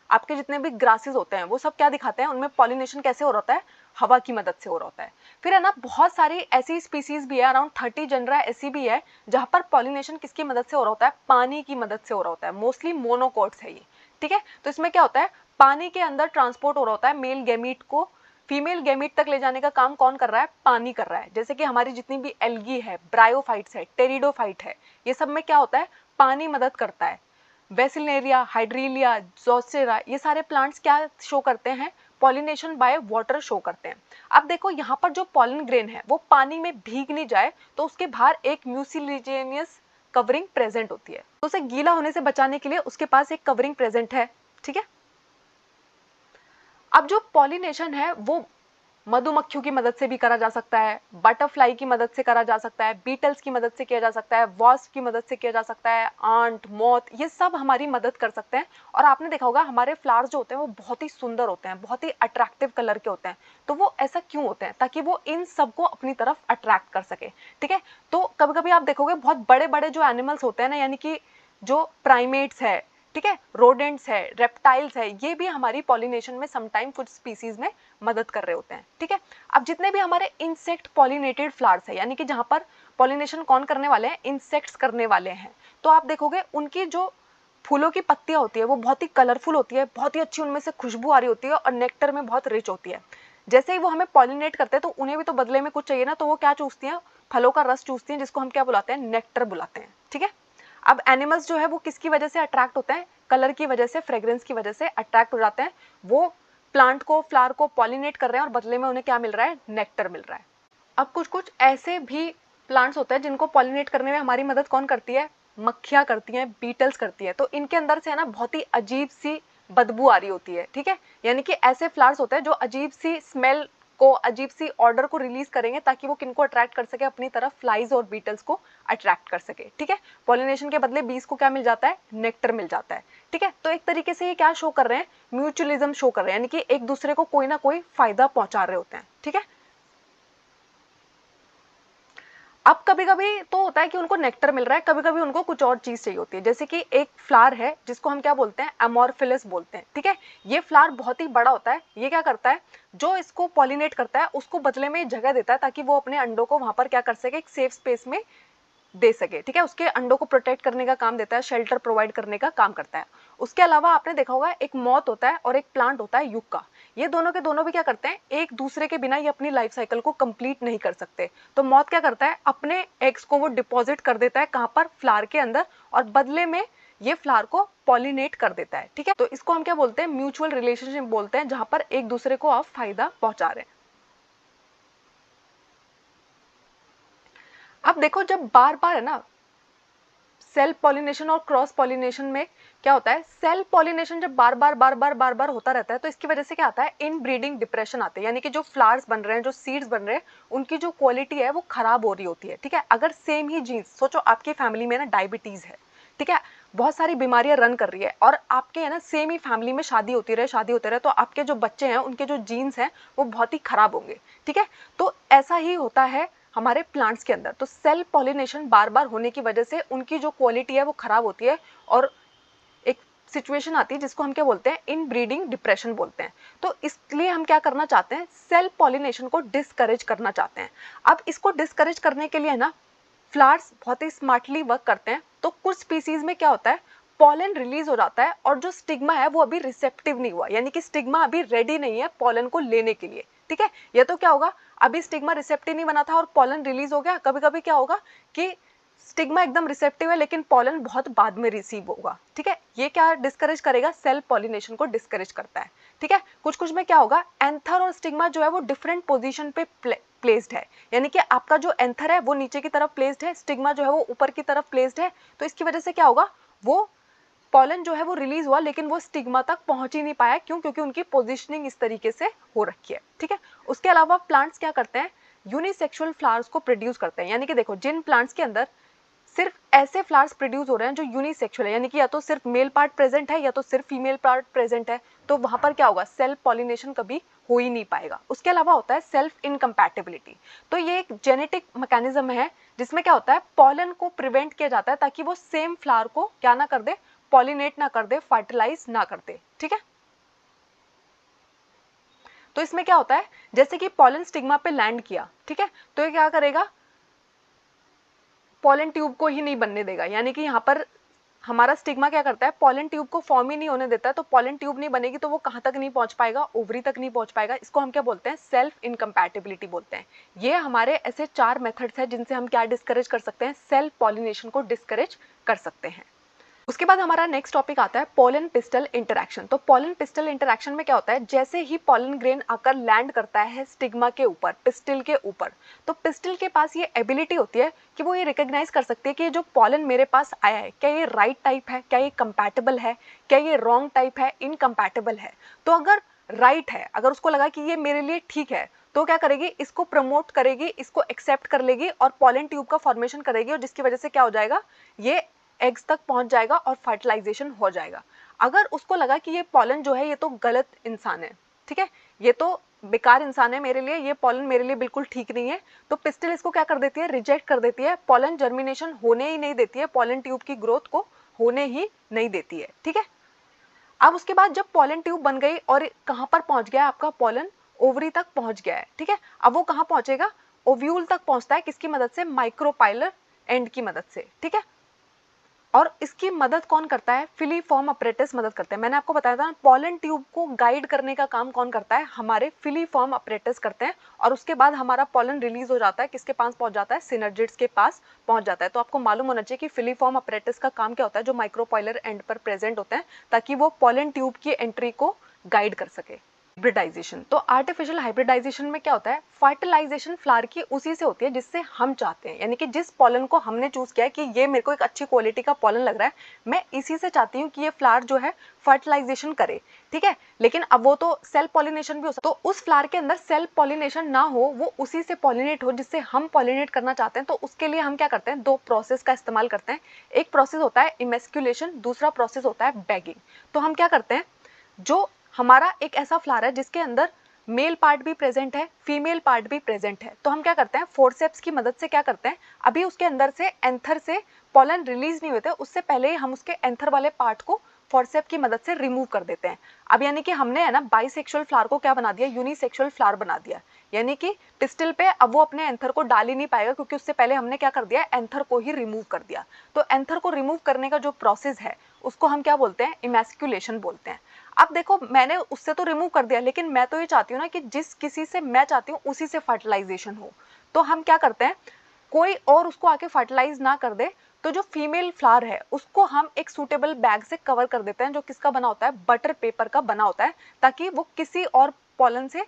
आपके जितने भी ग्रासेस होते हैं वो सब क्या दिखाते हैं, उनमें पॉलिनेशन कैसे हो रहा होता है, हवा की मदद से हो रहा होता है। फिर है ना, बहुत सारी ऐसी स्पीसीज भी है, अराउंड 30 जनरा ऐसी भी है जहाँ पर पॉलिनेशन किसकी मदद से हो रहा होता है, पानी की मदद से हो रहा होता है। मोस्टली मोनोकॉट्स है ये। ठीक है, तो इसमें क्या होता है, पानी के अंदर ट्रांसपोर्ट हो रहा होता है, मेल गैमीट को फीमेल गैमीट तक ले जाने का काम कौन कर रहा है, पानी कर रहा है। जैसे कि हमारी जितनी भी एल्गी है, ब्रायोफाइट्स है, टेरिडोफाइट है, ये सब में क्या होता है, पानी मदद करता है। बेसिलनेरिया, हाइड्रीलिया, जोस्टेरा, ये सारे प्लांट्स क्या शो करते हैं, पॉलिनेशन बाय वाटर शो करते हैं। अब देखो यहाँ पर जो पॉलन ग्रेन है वो पानी में भीग नहीं जाए तो उसके बाहर एक म्यूसिलिजेनियस कवरिंग प्रेजेंट होती है, तो उसे गीला होने से बचाने के लिए उसके पास एक कवरिंग प्रेजेंट है। ठीक है, अब जो पॉलिनेशन है वो मधुमक्खियों की मदद से भी करा जा सकता है, बटरफ्लाई की मदद से करा जा सकता है, बीटल्स की मदद से किया जा सकता है, वॉस्प की मदद से किया जा सकता है, आंट, मॉथ, ये सब हमारी मदद कर सकते हैं। और आपने देखा होगा हमारे फ्लावर्स जो होते हैं वो बहुत ही सुंदर होते हैं, बहुत ही अट्रैक्टिव कलर के होते हैं। तो वो ऐसा क्यों होते हैं, ताकि वो इन सबको अपनी तरफ अट्रैक्ट कर सके। ठीक है, तो कभी कभी आप देखोगे बहुत बड़े बड़े जो एनिमल्स होते हैं ना, यानी कि जो प्राइमेट्स है, ठीक है, रोडेंट्स है, रेप्टाइल्स है, ये भी हमारी पॉलिनेशन में समटाइम कुछ स्पीसीज में मदद कर रहे होते हैं। ठीक है, अब जितने भी हमारे इंसेक्ट पॉलिनेटेड फ्लावर्स है, यानी कि जहां पर पॉलिनेशन कौन करने वाले हैं, इंसेक्ट्स करने वाले हैं, तो आप देखोगे उनकी जो फूलों की पत्तियां होती है वो बहुत ही कलरफुल होती है, बहुत ही अच्छी उनमें से खुशबू आ रही होती है और नेक्टर में बहुत रिच होती है। जैसे ही वो हमें पॉलिनेट करते हैं तो उन्हें भी तो बदले में कुछ चाहिए ना, तो वो क्या चूसती हैं, फलों का रस चूसती हैं, जिसको हम क्या बुलाते हैं, नेक्टर बुलाते हैं। ठीक है, अब एनिमल्स जो है वो किसकी वजह से अट्रैक्ट होते हैं, कलर की वजह से, फ्रेग्रेंस की वजह से अट्रैक्ट हो जाते हैं। वो प्लांट को, फ्लावर को पॉलिनेट कर रहे हैं और बदले में उन्हें क्या मिल रहा है, नेक्टर मिल रहा है। अब कुछ कुछ ऐसे भी प्लांट्स होते हैं जिनको पॉलिनेट करने में हमारी मदद कौन करती है, मक्खियां करती हैं, बीटल्स करती है। तो इनके अंदर से है ना बहुत ही अजीब सी बदबू आ रही होती है। ठीक है, यानी कि ऐसे फ्लावर्स होते हैं जो अजीब सी स्मेल को, अजीब सी ऑर्डर को रिलीज करेंगे ताकि वो किनको अट्रैक्ट कर सके, अपनी तरफ फ्लाइज और बीटल्स को अट्रैक्ट कर सके। ठीक है, पॉलिनेशन के बदले बीज को क्या मिल जाता है, नेक्टर मिल जाता है। ठीक है, तो एक तरीके से ये क्या शो कर रहे हैं, म्यूचुअलिज्म शो कर रहे हैं, यानी कि एक दूसरे को कोई ना कोई फायदा पहुंचा रहे होते हैं। ठीक है, अब कभी कभी तो होता है कि उनको नेक्टर मिल रहा है, कभी कभी उनको कुछ और चीज चाहिए होती है। जैसे कि एक फ्लावर है जिसको हम क्या बोलते हैं, अमोरफिलस बोलते हैं। ठीक है, ये फ्लावर बहुत ही बड़ा होता है। ये क्या करता है, जो इसको पॉलिनेट करता है उसको बदले में जगह देता है ताकि वो अपने अंडों को वहां पर क्या कर सके, एक सेफ स्पेस में दे सके। ठीक है, उसके अंडों को प्रोटेक्ट करने का काम देता है, शेल्टर प्रोवाइड करने का काम करता है। उसके अलावा आपने देखा होगा एक मॉथ होता है और एक प्लांट होता है युक्का। ये दोनों के दोनों भी क्या करते हैं, एक दूसरे के बिना ये अपनी लाइफ साइकिल को कंप्लीट नहीं कर सकते। तो मॉथ क्या करता है, अपने एग्स को वो डिपॉजिट कर देता है कहाँ पर, फ्लावर के अंदर, और बदले में ये फ्लावर को पॉलिनेट कर देता है। ठीक है, तो इसको हम क्या बोलते हैं, म्यूचुअल रिलेशनशिप बोलते हैं, जहां पर एक दूसरे को आप फायदा पहुंचा रहे हैं। अब देखो जब बार बार है ना, सेल्फ पॉलिनेशन और क्रॉस पॉलिनेशन में क्या होता है, सेल्फ पॉलिनेशन जब बार बार होता रहता है तो इसकी वजह से क्या आता है, इन ब्रीडिंग डिप्रेशन आते हैं, यानी कि जो फ्लावर्स बन रहे हैं, जो सीड्स बन रहे हैं, उनकी जो क्वालिटी है वो खराब हो रही होती है। ठीक है, अगर सेम ही जीन्स, सोचो आपकी फैमिली में ना डायबिटीज है, ठीक है, बहुत सारी बीमारियां रन कर रही है, और आपके है ना सेम ही फैमिली में शादी होती रहे, तो आपके जो बच्चे हैं उनके जो जीन्स हैं वो बहुत ही खराब होंगे। ठीक है, तो ऐसा ही होता है हमारे प्लांट्स के अंदर। तो सेल्फ पॉलिनेशन बार बार होने की वजह से उनकी जो क्वालिटी है वो खराब होती है, और एक सिचुएशन आती है जिसको हम क्या बोलते हैं, इन ब्रीडिंग डिप्रेशन बोलते हैं। तो इसलिए हम क्या करना चाहते हैं, सेल्फ पॉलिनेशन को डिस्करेज करना चाहते हैं। अब इसको डिस्करेज करने के लिए ना फ्लावर्स बहुत ही स्मार्टली वर्क करते हैं। तो कुछ स्पीसीज में क्या होता है, पॉलन रिलीज हो जाता है और जो स्टिग्मा है वो अभी रिसेप्टिव नहीं हुआ, यानी कि स्टिग्मा अभी रेडी नहीं है पॉलन को लेने के लिए। ठीक है, ये तो क्या होगा, अभी स्टिग्मा रिसेप्टिव नहीं बना था और पॉलन रिलीज हो गया। कभी कभी क्या होगा कि स्टिग्मा एकदम रिसेप्टिव है लेकिन पॉलन बहुत बाद में रिसीव होगा। ठीक है, ये क्या डिस्करेज करेगा, सेल्फ पॉलिनेशन को डिस्करेज करता है। ठीक है, कुछ कुछ में क्या होगा, एंथर और स्टिग्मा जो है वो डिफरेंट पोजीशन पे प्लेस्ड है, यानी कि आपका जो एंथर है वो नीचे की तरफ प्लेस्ड है, स्टिग्मा जो है वो ऊपर की तरफ प्लेस्ड है। तो इसकी वजह से क्या होगा, वो पॉलन जो है वो रिलीज हुआ लेकिन वो स्टिग्मा तक पहुंच ही नहीं पाया। क्यों? क्योंकि उनकी पोजीशनिंग इस तरीके से हो रखी है। ठीक है, उसके अलावा प्लांट्स क्या करते हैं, यूनिसेक्सुअल फ्लावर्स को प्रोड्यूस करते हैं। यानी कि देखो, जिन प्लांट्स के अंदर सिर्फ ऐसे फ्लावर्स प्रोड्यूस हो रहे हैं जो यूनिसेक्सुअल है, यानी कि या तो सिर्फ मेल पार्ट प्रेजेंट है या तो सिर्फ फीमेल पार्ट प्रेजेंट है, तो वहां पर क्या होगा, सेल्फ पॉलिनेशन कभी हो ही नहीं पाएगा। उसके अलावा होता है सेल्फ इनकम्पैटिबिलिटी। तो ये एक जेनेटिक मैकेनिज्म है जिसमें क्या होता है, पॉलन को प्रिवेंट किया जाता है ताकि वो सेम फ्लावर को क्या ना कर दे, पॉलिनेट ना कर दे, फर्टिलाइज ना कर दे। ठीक है, तो इसमें क्या होता है, जैसे कि पॉलन स्टिग्मा पे लैंड किया, ठीक है, तो ये क्या करेगा, पॉलन ट्यूब को ही नहीं बनने देगा। यानी कि यहाँ पर हमारा स्टिग्मा क्या करता है, पॉलन ट्यूब को फॉर्म ही नहीं होने देता है। तो पॉलन ट्यूब नहीं बनेगी तो वो कहाँ तक नहीं पहुंच पाएगा, ओवरी तक नहीं पहुंच पाएगा। इसको हम क्या बोलते हैं, सेल्फ इनकम्पैटिबिलिटी बोलते हैं। ये हमारे ऐसे 4 मेथड्स हैं जिनसे हम क्या डिस्करेज कर सकते हैं, सेल्फ पॉलिनेशन को डिस्करेज कर सकते हैं। उसके बाद हमारा नेक्स्ट टॉपिक आता है पॉलन पिस्टल इंटरैक्शन। तो पॉलन पिस्टल इंटरैक्शन में क्या होता है, जैसे ही पॉलन ग्रेन आकर लैंड करता है स्टिग्मा के ऊपर, पिस्टिल के ऊपर, तो पिस्टिल के पास ये एबिलिटी होती है कि वो ये रिकॉग्नाइज कर सकती है कि ये जो पॉलन मेरे पास आया है, क्या ये राइट टाइप है, क्या ये कंपैटिबल है, क्या ये रॉन्ग टाइप है, इनकम्पैटिबल है। तो अगर राइट है, अगर उसको लगा कि ये मेरे लिए ठीक है, तो क्या करेगी, इसको प्रमोट करेगी, इसको एक्सेप्ट कर लेगी और पॉलन ट्यूब का फॉर्मेशन करेगी, और जिसकी वजह से क्या हो जाएगा, ये एग्स तक पहुंच जाएगा और फर्टिलाइजेशन हो जाएगा। अगर उसको लगा कि ये पॉलन जो है ये तो गलत इंसान है, ठीक है, ये तो बेकार इंसान है मेरे लिए, ये पॉलन मेरे लिए बिल्कुल ठीक नहीं है, तो पिस्टिल इसको क्या कर देती है, रिजेक्ट कर देती है, पॉलन जर्मिनेशन होने ही नहीं देती है, पॉलन ट्यूब की ग्रोथ को होने ही नहीं देती है। ठीक है, अब उसके बाद जब पॉलन ट्यूब बन गई और कहां पर पहुंच गया आपका पॉलन, ओवरी तक पहुंच गया है। ठीक है, अब वो कहां पहुंचेगा, ओव्यूल तक पहुंचता है, किसकी मदद से, माइक्रोपाइलर एंड की मदद से। ठीक है, और इसकी मदद कौन करता है, फिलीफॉर्म अपरेटस मदद करते हैं। मैंने आपको बताया था पॉलन ट्यूब को गाइड करने का काम कौन करता है, हमारे फिलीफॉर्म अपरेटस करते हैं। और उसके बाद हमारा पॉलन रिलीज हो जाता है, किसके पास पहुंच जाता है, सिनर्जिड्स के पास पहुंच जाता है। तो आपको मालूम होना चाहिए कि फिलीफॉर्म अपरेटस का काम क्या होता है, जो माइक्रोपाइलर एंड पर प्रेजेंट होते हैं ताकि वो पॉलन ट्यूब की एंट्री को गाइड कर सके। हाइब्रिडाइजेशन, तो आर्टिफिशियल हाइब्रिडाइजेशन में क्या होता है, फर्टिलाइजेशन फ्लावर की उसी से होती है जिससे हम चाहते हैं, यानी कि जिस पॉलन को हमने चूज किया है कि ये मेरे को एक अच्छी क्वालिटी का पॉलन लग रहा है, मैं इसी से चाहती हूँ कि ये फ्लावर जो है फर्टिलाइजेशन करे। ठीक है, लेकिन अब वो तो सेल्फ पॉलिनेशन भी हो सकता है, तो उस फ्लावर के अंदर सेल्फ पॉलिनेशन ना हो, वो उसी से पॉलिनेट हो जिससे हम पॉलिनेट करना चाहते हैं। तो उसके लिए हम क्या करते हैं, 2 प्रोसेस का इस्तेमाल करते हैं। एक प्रोसेस होता है इमेस्क्यूलेशन, दूसरा प्रोसेस होता है बैगिंग। तो हम क्या करते हैं, जो हमारा एक ऐसा फ्लावर है जिसके अंदर मेल पार्ट भी प्रेजेंट है, फीमेल पार्ट भी प्रेजेंट है, तो हम क्या करते हैं, फोर्सेप्स की मदद से क्या करते हैं, अभी उसके अंदर से एंथर से पॉलन रिलीज नहीं होते, उससे पहले ही हम उसके एंथर वाले पार्ट को फोर्सेप की मदद से रिमूव कर देते हैं। अब यानी कि हमने है ना बाइसेक्सुअल फ्लावर को क्या बना दिया, यूनिसेक्सुअल फ्लावर बना दिया। यानी कि पिस्टिल पे अब वो अपने एंथर को डाल ही नहीं पाएगा, क्योंकि उससे पहले हमने क्या कर दिया, एंथर को ही रिमूव कर दिया। तो एंथर को रिमूव करने का जो प्रोसेस है उसको हम क्या बोलते हैं, इमेस्क्यूलेशन बोलते हैं। अब देखो, मैंने उससे तो रिमूव कर दिया, लेकिन मैं तो ये चाहती हूँ ना कि जिस किसी से मैं चाहती हूँ उसी से फर्टिलाइजेशन हो। तो हम क्या करते हैं, कोई और उसको आके फर्टिलाइज ना कर दे, तो जो फीमेल फ्लावर है उसको हम एक सूटेबल बैग से कवर कर देते हैं, जो किसका बना होता है, बटर पेपर का बना होता है, ताकि वो किसी और पॉलन से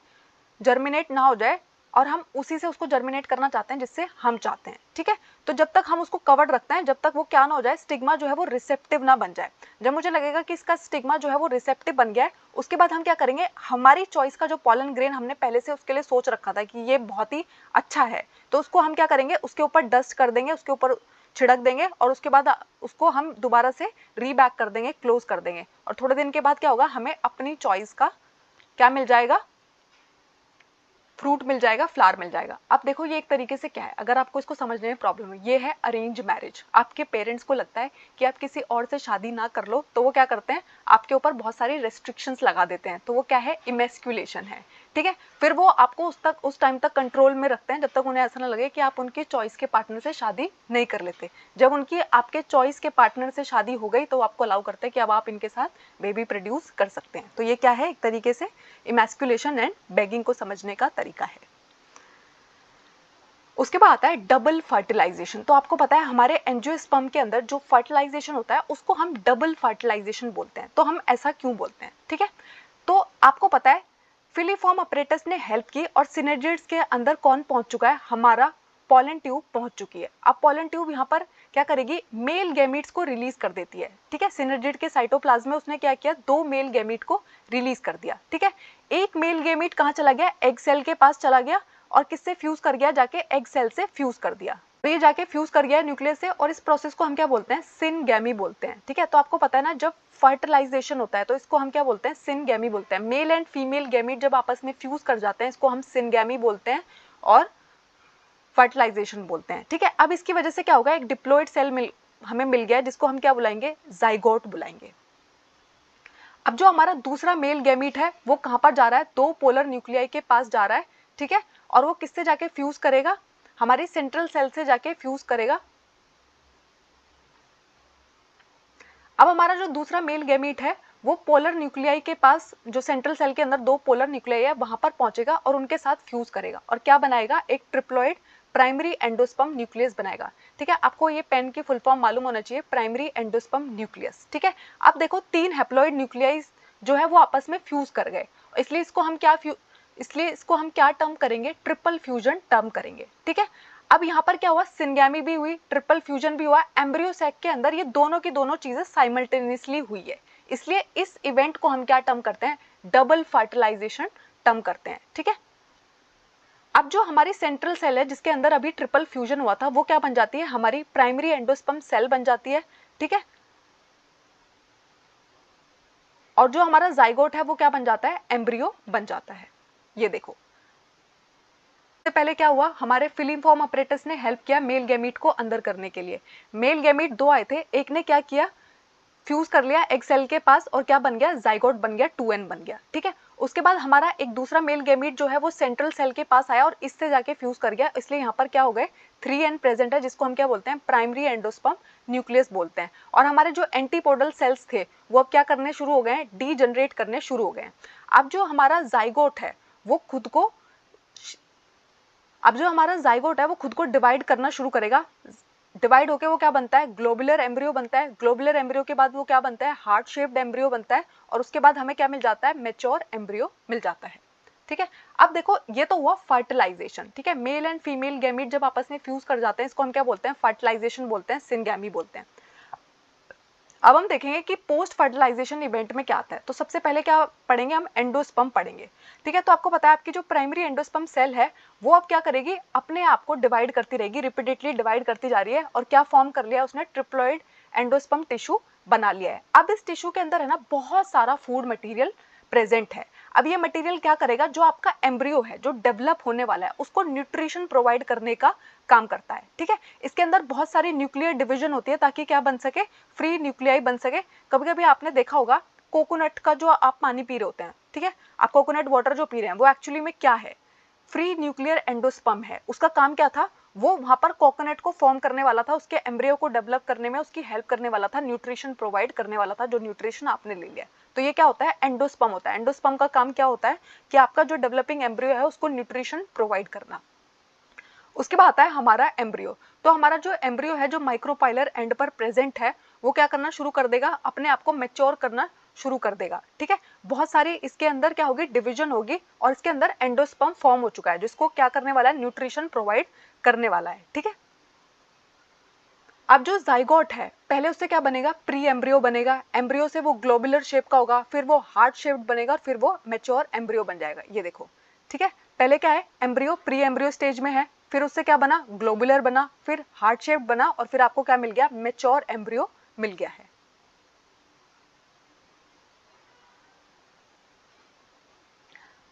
जर्मिनेट ना हो जाए, और हम उसी से उसको जर्मिनेट करना चाहते हैं जिससे हम चाहते हैं। ठीक है, तो जब तक हम उसको कवर्ड रखते हैं, जब तक वो क्या ना हो जाए, स्टिग्मा जो है वो रिसेप्टिव ना बन जाए। जब मुझे लगेगा कि इसका स्टिग्मा जो है वो रिसेप्टिव बन गया है, उसके बाद हम क्या करेंगे, हमारी चॉइस का जो पॉलन ग्रेन हमने पहले से उसके लिए सोच रखा था कि ये बहुत ही अच्छा है, तो उसको हम क्या करेंगे, उसके ऊपर डस्ट कर देंगे, उसके ऊपर छिड़क देंगे, और उसके बाद उसको हम दोबारा से रीबैक कर देंगे, क्लोज कर देंगे, और थोड़े दिन के बाद क्या होगा, हमें अपनी चॉइस का क्या मिल जाएगा, फ्रूट मिल जाएगा, फ्लावर मिल जाएगा। अब देखो, ये एक तरीके से क्या है, अगर आपको इसको समझने में प्रॉब्लम है, ये है अरेंज मैरिज। आपके पेरेंट्स को लगता है कि आप किसी और से शादी ना कर लो, तो वो क्या करते हैं, आपके ऊपर बहुत सारी रेस्ट्रिक्शंस लगा देते हैं, तो वो क्या है, इमेस्क्यूलेशन है। ठीक है। फिर वो आपको उस टाइम तक कंट्रोल में रखते हैं जब तक उन्हें ऐसा ना लगे कि आप उनके चॉइस के पार्टनर से शादी नहीं कर लेते। जब उनकी आपके चॉइस के पार्टनर से शादी हो गई तो आपको अलाउ करते हैं कि अब आप इनके साथ बेबी प्रोड्यूस कर सकते हैं। तो ये क्या है, एक तरीके से इमैस्कुलेशन एंड बेगिंग को समझने का तरीका है। उसके बाद आता है डबल फर्टिलाइजेशन। तो आपको पता है हमारे एंजियोस्पर्म के अंदर जो फर्टिलाइजेशन होता है उसको हम डबल फर्टिलाइजेशन बोलते हैं। तो हम ऐसा क्यों बोलते हैं, ठीक है। तो आपको पता है फिलीफॉर्म अपरेटस ने हेल्प की और सिनर्जिड्स के अंदर कौन पहुंच चुका है, हमारा पॉलन ट्यूब पहुंच चुकी है। अब पॉलन ट्यूब यहाँ पर क्या करेगी, मेल गैमीट्स को रिलीज कर देती है, ठीक है। सिनर्जिड के साइटोप्लाज्म में उसने क्या किया, 2 मेल गैमीट को रिलीज कर दिया, ठीक है। एक मेल गैमीट कहाँ चला गया, एग सेल के पास चला गया और किससे फ्यूज कर गया, जाके एग सेल से फ्यूज कर दिया। तो ये जाके फ्यूज कर गया न्यूक्लियस से और इस प्रोसेस को हम क्या बोलते हैं, सिनगैमी बोलते हैं, ठीक है। तो आपको पता है ना, जब फर्टिलाइजेशन होता है तो इसको हम क्या बोलते हैं, सिनगैमी बोलते हैं। मेल एंड फीमेल गैमीट जब आपस में फ्यूज कर जाते हैं इसको हम सिनगैमी बोलते हैं और फर्टिलाइजेशन बोलते हैं, ठीक है। अब इसकी वजह से क्या होगा, एक डिप्लॉइड सेल हमें मिल गया जिसको हम क्या बुलाएंगे, जाइगोट बुलाएंगे। अब जो हमारा दूसरा मेल गैमीट है वो कहां पर जा रहा है, 2 पोलर न्यूक्लियाई के पास जा रहा है, ठीक है। और वो किससे जाके फ्यूज करेगा, हमारी सेंट्रल सेल से जाके फ्यूज करेगा। अब हमारा जो दूसरा मेल गैमीट है वो पोलर न्यूक्लियाई के पास, जो सेंट्रल सेल के अंदर 2 पोलर न्यूक्लियाई है वहां पर पहुंचेगा और उनके साथ फ्यूज करेगा और क्या बनाएगा, एक ट्रिप्लॉइड प्राइमरी एंडोस्पर्म न्यूक्लियस बनाएगा, ठीक है। आपको ये पेन की फुल फॉर्म मालूम होना चाहिए, प्राइमरी एंडोस्पर्म न्यूक्लियस, ठीक है। अब देखो 3 हैप्लॉइड न्यूक्लियाई जो है वो आपस में फ्यूज कर गए, इसलिए इसको हम क्या टर्म करेंगे, ट्रिपल फ्यूजन टर्म करेंगे, ठीक है। अब यहाँ पर क्या हुआ, सिनगैमी भी हुई, ट्रिपल फ्यूजन भी हुआ, एम्ब्रियो सैक के अंदर ये दोनों की दोनों चीजें साइमल्टेनियसली हुई है, इसलिए इस इवेंट को हम क्या टर्म करते हैं, डबल फर्टिलाइजेशन टर्म करते हैं, ठीक है। अब जो हमारी सेंट्रल सेल है जिसके अंदर अभी ट्रिपल फ्यूजन हुआ था वो क्या बन जाती है, हमारी प्राइमरी एंडोस्पर्म सेल बन जाती है, ठीक है। और जो हमारा जाइगोट है वो क्या बन जाता है, एम्ब्रियो बन जाता है। ये देखो, इससे पहले क्या हुआ, हमारे फिलीफॉर्म अपरेटस ने हेल्प किया मेल गैमीट को अंदर करने के लिए। मेल गैमीट 2 आए थे, एक ने क्या किया, फ्यूज कर लिया एग सेल के पास और क्या बन गया, जाइगोट बन गया, 2n बन गया, ठीक है। उसके बाद हमारा एक दूसरा मेल गैमीट जो है वो सेंट्रल सेल के पास आया और इससे जाके फ्यूज कर गया, इसलिए यहाँ पर क्या हो गए, 3n प्रेजेंट है जिसको हम क्या बोलते हैं, प्राइमरी एंडोस्पर्म न्यूक्लियस बोलते हैं। और हमारे जो एंटीपोडल सेल्स थे वो अब क्या करने शुरू हो गए हैं, डीजनरेट करने शुरू हो गए हैं। अब जो हमारा जाइगोट है वो खुद को डिवाइड करना शुरू करेगा। डिवाइड होके वो क्या बनता है, ग्लोबुलर एम्ब्रियो बनता है। ग्लोबुलर एम्ब्रियो के बाद वो क्या बनता है, हार्ट शेप्ड एम्ब्रियो बनता है और उसके बाद हमें क्या मिल जाता है, मैच्योर एम्ब्रियो मिल जाता है, ठीक है। अब देखो ये तो हुआ फर्टिलाइजेशन, ठीक है। मेल एंड फीमेल गैमीट जब आपस में फ्यूज कर जाते हैं इसको हम क्या बोलते हैं, फर्टिलाइजेशन बोलते हैं, सिनगैमी बोलते हैं। अब हम देखेंगे कि पोस्ट फर्टिलाइजेशन इवेंट में क्या आता है। तो सबसे पहले क्या पढ़ेंगे, हम एंडोस्पर्म पढ़ेंगे, ठीक है। तो आपको पता है आपकी जो प्राइमरी एंडोस्पर्म सेल है वो अब क्या करेगी, अपने आप को डिवाइड करती रहेगी, रिपीटेडली डिवाइड करती जा रही है और क्या फॉर्म कर लिया उसने, ट्रिप्लॉइड एंडोस्पर्म टिश्यू बना लिया है। अब इस टिश्यू के अंदर है ना बहुत सारा फूड मटेरियल प्रेजेंट है। अब ये मटेरियल क्या करेगा, जो आपका एम्ब्रियो है जो डेवलप होने वाला है उसको न्यूट्रिशन प्रोवाइड करने का काम करता है, ठीक है। इसके अंदर बहुत सारी न्यूक्लियर डिवीजन होती है ताकि क्या बन सके, फ्री न्यूक्लियाई बन सके। कभी कभी आपने देखा होगा कोकोनट का जो आप पानी पी रहे होते हैं, ठीक है, आप कोकोनट वाटर जो पी रहे हैं वो एक्चुअली में क्या है, फ्री न्यूक्लियर एंडोस्पर्म है। उसका काम क्या था, वो वहां पर कोकोनट को फॉर्म करने वाला था, उसके एम्ब्रियो को डेवलप करने में उसकी हेल्प करने वाला था, न्यूट्रिशन प्रोवाइड करने वाला था, जो न्यूट्रिशन आपने ले लिया। तो ये क्या होता है, एंडोस्पर्म होता है। एंडोस्पर्म का काम क्या होता है कि आपका जो डेवलपिंग एम्ब्रियो है उसको न्यूट्रिशन प्रोवाइड करना। उसके बाद आता है हमारा एम्ब्रियो। तो हमारा जो एम्ब्रियो है जो माइक्रोपाइलर एंड पर प्रेजेंट है वो क्या करना शुरू कर देगा, अपने आप को मैच्योर करना शुरू कर देगा, ठीक है। बहुत सारी इसके अंदर क्या होगी, डिवीजन होगी और इसके अंदर एंडोस्पर्म फॉर्म हो चुका है जिसको क्या करने वाला है, न्यूट्रिशन प्रोवाइड करने वाला है, ठीक है। अब जो जाइगोट है पहले उससे क्या बनेगा, प्री एम्ब्रियो बनेगा, एम्ब्रियो से वो ग्लोबुलर शेप का होगा, फिर वो हार्ट शेप्ड बनेगा और फिर वो मैच्योर एम्ब्रियो बन जाएगा। ये देखो, ठीक है, पहले क्या है, एम्ब्रियो प्री एम्ब्रियो स्टेज में है, फिर उससे क्या बना, ग्लोबुलर बना, फिर हार्ट शेप्ड बना और फिर आपको क्या मिल गया, मैच्योर एम्ब्रियो मिल गया है।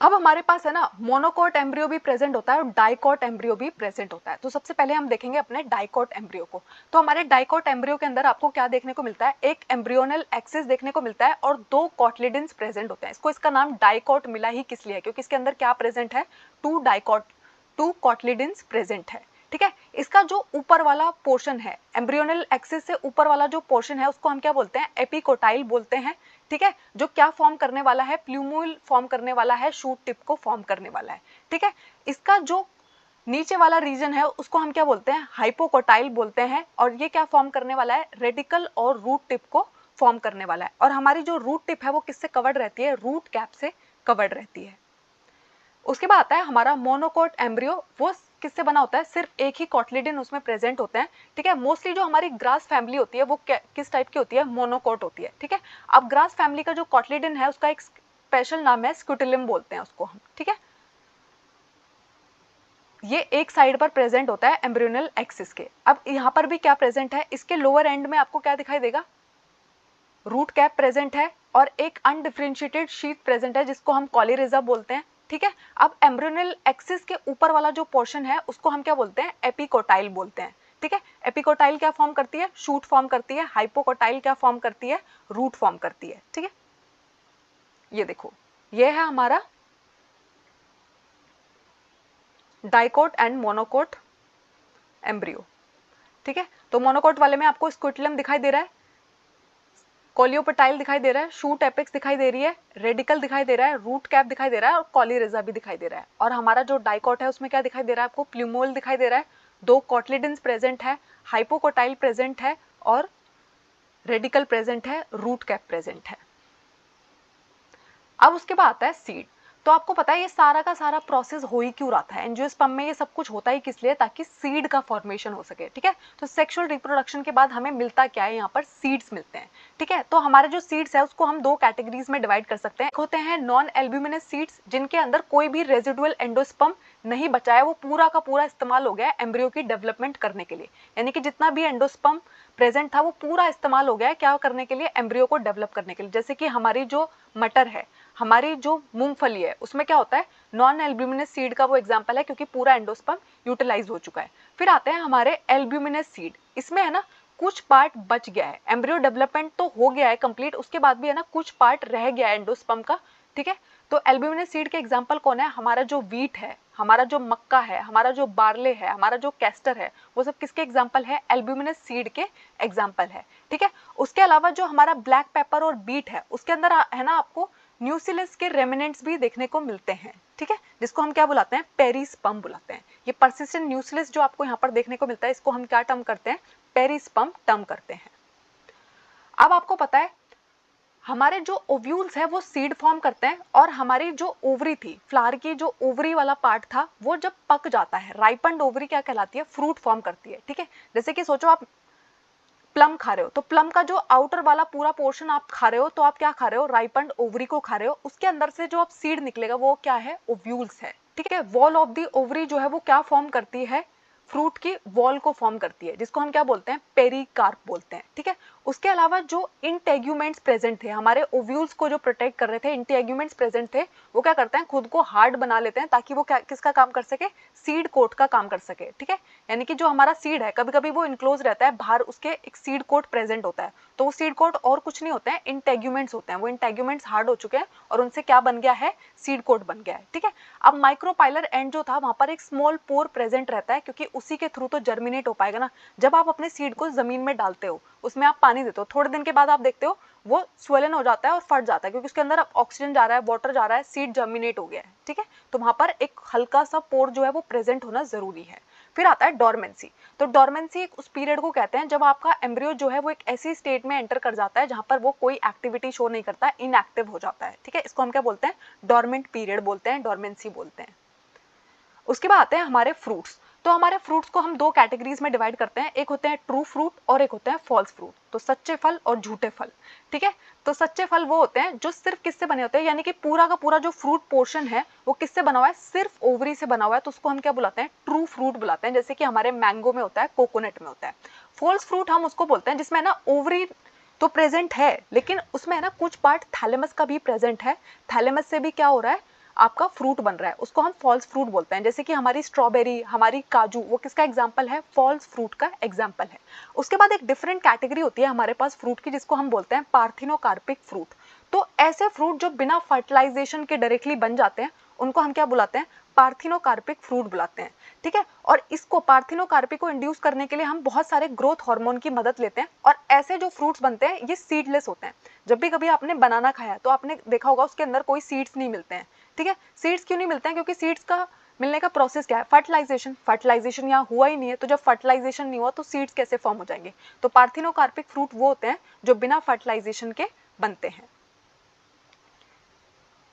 अब हमारे पास है ना मोनोकोट एम्ब्रियो भी प्रेजेंट होता है और डाइकोट एम्ब्रियो भी प्रेजेंट होता है। तो सबसे पहले हम देखेंगे अपने डाइकोट एम्ब्रियो को। तो हमारे डाइकोट एम्ब्रियो के अंदर आपको क्या देखने को मिलता है, एक एम्ब्रियोनल एक्सिस देखने को मिलता है और दो कॉटलिडन्स प्रेजेंट होते हैं। इसको इसका नाम डाइकोट मिला ही किस लिए है, क्योंकि इसके अंदर क्या प्रेजेंट है, टू कॉटलिडन्स प्रेजेंट है। ठीक है, इसका जो ऊपर वाला पोर्शन है, एम्ब्रियोनल एक्सिस से ऊपर वाला जो पोर्शन है उसको हम क्या बोलते हैं, एपिकोटाइल बोलते हैं। ठीक है, जो क्या फॉर्म करने वाला है, प्लूम्यूल फॉर्म करने वाला है, शूट टिप को फॉर्म करने वाला है। ठीक है, इसका जो नीचे वाला रीजन है उसको हम क्या बोलते हैं, हाइपोकोटाइल बोलते हैं। और ये क्या फॉर्म करने वाला है, रेडिकल और रूट टिप को फॉर्म करने वाला है। और हमारी जो रूट टिप है वो किससे कवर्ड रहती है, रूट कैप से कवर्ड रहती है। उसके बाद आता है हमारा मोनोकोट एम्ब्रियो। वो किससे बना होता है, सिर्फ एक ही कॉटलिडन उसमें प्रेजेंट होते हैं। ठीक है, मोस्टली जो हमारी ग्रास फैमिली होती है वो किस टाइप की होती है, मोनोकोट होती है। ठीक है, अब ग्रास फैमिली का जो कॉटलिडन है उसका एक स्पेशल नाम है, स्क्यूटिलम बोलते हैं उसको हम। ठीक है, ये एक साइड पर प्रेजेंट होता है एम्ब्रियोनल एक्सिस के। अब यहाँ पर भी क्या प्रेजेंट है, इसके लोअर एंड में आपको क्या दिखाई देगा, रूट कैप प्रेजेंट है और एक अनडिफरेंशिएटेड शीथ प्रेजेंट है जिसको हम कॉलीरेजा बोलते हैं। ठीक है, अब एम्ब्रियोनल एक्सिस के ऊपर वाला जो पोर्शन है उसको हम क्या बोलते हैं, एपिकोटाइल बोलते हैं। ठीक है, एपिकोटाइल क्या फॉर्म करती है, शूट फॉर्म करती है। हाइपोकोटाइल क्या फॉर्म करती है, रूट फॉर्म करती है। ठीक है, ये देखो, ये है हमारा डाइकोट एंड मोनोकोट एम्ब्रियो। ठीक है, तो मोनोकोट वाले में आपको स्क्यूटिलम दिखाई दे रहा है, कोलियोपेटाइल दिखाई दे रहा है, शूट एपेक्स दिखाई दे रही है, रेडिकल दिखाई दे रहा है, रूट कैप दिखाई दे रहा है और कॉलीरेजा भी दिखाई दे रहा है। और हमारा जो डाइकोट है उसमें क्या दिखाई दे रहा है आपको, प्लूमोल दिखाई दे रहा है, दो कॉटलिडन्स प्रेजेंट है, हाइपोकोटाइल प्रेजेंट है और रेडिकल प्रेजेंट है, रूट कैप प्रेजेंट है। अब उसके बाद आता है सीड। तो आपको पता है ये सारा का सारा प्रोसेस हो ही क्यों रहा था, एंजियोस्पर्म में ये सब कुछ होता ही किस लिए, ताकि सीड का फॉर्मेशन हो सके। ठीक है, तो सेक्सुअल रिप्रोडक्शन के बाद हमें मिलता क्या है, यहाँ पर सीड्स मिलते हैं। ठीक है, तो हमारे जो सीड्स है उसको हम दो कैटेगरीज में डिवाइड कर सकते हैं। एक होते हैं नॉन एल्ब्यूमिनस सीड्स, जिनके अंदर कोई भी रेजिडुअल एंडोस्पर्म नहीं बचा है, वो पूरा का पूरा इस्तेमाल हो गया एम्ब्रियो की डेवलपमेंट करने के लिए। यानी कि जितना भी एंडोस्पर्म प्रेजेंट था वो पूरा इस्तेमाल हो गया है क्या करने के लिए, एम्ब्रियो को डेवलप करने के लिए। जैसे कि हमारी जो मटर है, हमारी जो मूंगफली है, उसमें क्या होता है, नॉन एल्ब्यूमिनस सीड का वो एग्जांपल है, क्योंकि पूरा एंडोस्पर्म यूटिलाइज हो चुका है। फिर आते हैं हमारे एल्ब्यूमिनस सीड। इसमें है ना कुछ पार्ट बच गया है, एम्ब्रियो डेवलपमेंट तो हो गया है कंप्लीट, उसके बाद भी है ना कुछ पार्ट रह गया है एंडोस्पर्म का। ठीक है, तो एल्ब्यूमिनस सीड के एग्जाम्पल कौन है, हमारा जो वीट है, हमारा जो मक्का है, हमारा जो बार्ले है, हमारा जो कैस्टर है, वो सब किसके एग्जाम्पल है, एल्ब्यूमिनस सीड के एग्जाम्पल है। ठीक है, उसके अलावा जो हमारा ब्लैक पेपर और बीट है उसके अंदर है ना आपको न्यूसिलस के रेमिनेंट्स भी देखने को मिलते हैं। ठीक है, जिसको हम क्या बुलाते हैं, पेरिस्पर्म बुलाते हैं। ये पर्सिस्टेंट न्यूसिलस जो आपको यहाँ पर देखने को मिलता है, इसको हम क्या टर्म करते हैं, पेरिस्पर्म टर्म करते हैं। अब आपको पता है हमारे जो ओव्यूल्स है वो सीड फॉर्म करते हैं, और हमारी जो ओवरी थी, फ्लावर की जो ओवरी वाला पार्ट था, वो जब पक जाता है, राइपन्ड ओवरी क्या कहलाती है, फ्रूट फॉर्म करती है। ठीक है, जैसे कि सोचो आप प्लम खा रहे हो, तो प्लम का जो आउटर वाला पूरा पोर्शन आप खा रहे हो, तो आप क्या खा रहे हो, राइपन्ड ओवरी को खा रहे हो। उसके अंदर से जो आप सीड निकलेगा वो क्या है, ओव्यूल्स है। ठीक है, वॉल ऑफ दी ओवरी जो है वो क्या फॉर्म करती है, फ्रूट की वॉल को फॉर्म करती है, जिसको हम क्या बोलते हैं, पेरिकार्प बोलते हैं। ठीक है, उसके अलावा जो इंटेग्यूमेंट्स प्रेजेंट थे, हमारे ओव्यूल्स को जो प्रोटेक्ट कर रहे थे, इंटेग्यूमेंट्स प्रेजेंट थे, वो क्या करते हैं, खुद को हार्ड बना लेते हैं, ताकि वो क्या किसका काम कर सके, सीड कोट का काम कर सके। ठीक है, यानी कि जो हमारा सीड है कभी कभी वो इनक्लोज रहता है, बाहर उसके एक सीड कोट प्रेजेंट होता है, तो वो सीड कोट और कुछ नहीं होते हैं, इंटेग्यूमेंट्स होते हैं। वो इंटेग्यूमेंट्स हार्ड हो चुके हैं और उनसे क्या बन गया है, सीड कोट बन गया है। ठीक है, अब माइक्रोपाइलर एंड जो था वहां पर एक स्मॉल पोर प्रेजेंट रहता है, क्योंकि उसी के थ्रू तो जर्मिनेट हो पाएगा ना। जब आप अपने सीड को जमीन में डालते हो, उसमें आप पानी देते हो, थोड़े दिन के बाद आप देखते हो वो स्वेलन हो जाता है और फट जाता है, क्योंकि उसके अंदर ऑक्सीजन जा रहा है, वाटर जा रहा है, सीड जर्मिनेट हो गया है। ठीक है, तो वहां पर एक हल्का सा पोर जो है वो प्रेजेंट होना जरूरी है। फिर आता है डोरमेंसी। तो डोरमेंसी एक उस पीरियड को कहते हैं जब आपका एम्ब्रियो जो है वो एक ऐसी स्टेट में एंटर कर जाता है जहां पर वो कोई एक्टिविटी शो नहीं करता, इनएक्टिव हो जाता है। ठीक है, इसको हम क्या बोलते हैं, डोरमेंट पीरियड बोलते हैं, डोरमेंसी बोलते हैं। उसके बाद आते हैं हमारे फ्रूट्स। तो हमारे फ्रूट्स को हम दो कैटेगरीज में डिवाइड करते हैं, एक होते हैं ट्रू फ्रूट और एक होते हैं फॉल्स फ्रूट। तो सच्चे फल और झूठे फल। ठीक है, तो सच्चे फल वो होते हैं जो सिर्फ किससे बने होते हैं, यानी कि पूरा का पूरा जो फ्रूट पोर्शन है वो किससे बना हुआ है, सिर्फ ओवरी से बना हुआ है, तो उसको हम क्या बुलाते हैं, ट्रू फ्रूट बुलाते हैं। जैसे कि हमारे मैंगो में होता है, कोकोनट में होता है। फॉल्स फ्रूट हम उसको बोलते हैं जिसमें ना ओवरी तो प्रेजेंट है, लेकिन उसमें है ना कुछ पार्ट थैलेमस का भी प्रेजेंट है। थैलेमस से भी क्या हो रहा है, आपका फ्रूट बन रहा है उसको हम फॉल्स फ्रूट बोलते हैं। जैसे कि हमारी स्ट्रॉबेरी, हमारी काजू, वो किसका एग्जाम्पल है? फॉल्स फ्रूट का एग्जाम्पल है। उसके बाद एक डिफरेंट कैटेगरी होती है हमारे पास फ्रूट की, जिसको हम बोलते हैं पार्थिनोकार्पिक फ्रूट। तो ऐसे फ्रूट जो बिना फर्टिलाइजेशन के डायरेक्टली बन जाते हैं उनको हम क्या बुलाते हैं? पार्थिनोकार्पिक फ्रूट बुलाते हैं। ठीक है, और इसको पार्थिनोकार्पिक को इंड्यूस करने के लिए हम बहुत सारे ग्रोथ हार्मोन की मदद लेते हैं। और ऐसे जो फ्रूट्स बनते हैं ये सीडलेस होते हैं। जब भी कभी आपने बनाना खाया तो आपने देखा होगा उसके अंदर कोई सीड्स नहीं मिलते हैं। ठीक है, सीड्स क्यों नहीं मिलते हैं? क्योंकि सीड्स का मिलने का प्रोसेस क्या है? फर्टिलाइजेशन। फर्टिलाइजेशन यहाँ हुआ ही नहीं है, तो जब फर्टिलाइजेशन नहीं हुआ तो सीड्स कैसे फॉर्म हो जाएंगे? तो पार्थिनोकार्पिक फ्रूट वो होते हैं जो बिना फर्टिलाइजेशन के बनते हैं।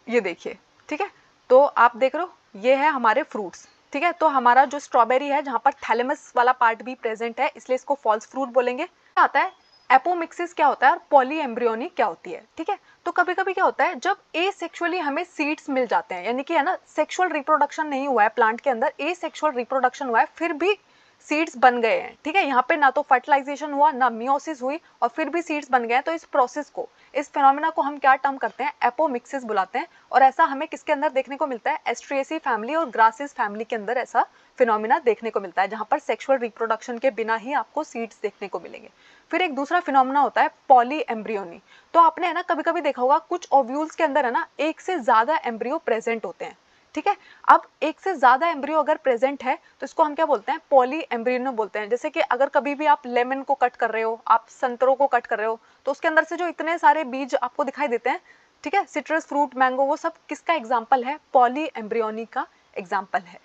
ये देखिए, ठीक है, तो आप देख रहे हो ये है हमारे फ्रूट्स। ठीक है, तो हमारा जो स्ट्रॉबेरी है जहाँ पर थैलेमस वाला पार्ट भी प्रेजेंट है, इसलिए इसको फॉल्स फ्रूट बोलेंगे। आता है एपोमिक्सिस क्या होता है और पॉलीएम्ब्रियोनी क्या होती है। ठीक है, तो कभी कभी क्या होता है जब एसेक्सुअली हमें सीड्स मिल जाते हैं, यानी कि है ना सेक्सुअल रिप्रोडक्शन नहीं हुआ है प्लांट के अंदर, एसेक्सुअल रिप्रोडक्शन हुआ है, फिर भी सीड्स बन गए हैं। ठीक है, यहाँ पे ना तो फर्टिलाइजेशन हुआ ना मियोसिस हुई और फिर भी सीड्स बन गए हैं। तो इस प्रोसेस को, इस फिनोमेना को हम क्या टर्म करते हैं? एपोमिक्सिस बुलाते हैं। और ऐसा हमें किसके अंदर देखने को मिलता है? एस्ट्रिएसी फैमिली और ग्रासिस फैमिली के अंदर ऐसा फिनोमेना देखने को मिलता है, जहाँ पर सेक्सुअल रिप्रोडक्शन के बिना ही आपको सीड्स देखने को मिलेंगे। फिर एक दूसरा फिनोमेना होता है पॉलीएम्ब्रियोनी। तो आपने है ना कभी कभी देखा होगा कुछ ओव्यूल्स के अंदर है ना एक से ज्यादा एम्ब्रियो प्रेजेंट होते हैं। ठीक है, अब एक से ज्यादा एम्ब्रियो अगर प्रेजेंट है तो इसको हम क्या बोलते हैं? पॉली एम्ब्रियो बोलते हैं। जैसे कि अगर कभी भी आप लेमन को कट कर रहे हो, आप संतरों को कट कर रहे हो, तो उसके अंदर से जो इतने सारे बीज आपको दिखाई देते हैं, ठीक है, सिट्रस फ्रूट, मैंगो, वो सब किसका एग्जाम्पल है? पॉली एम्ब्रियोनी का एग्जाम्पल है।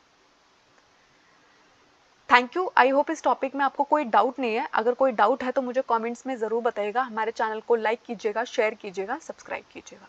Thank you. आई होप इस टॉपिक में आपको कोई डाउट नहीं है। अगर कोई डाउट है तो मुझे कमेंट्स में ज़रूर बताइएगा। हमारे चैनल को लाइक कीजिएगा, शेयर कीजिएगा, सब्सक्राइब कीजिएगा।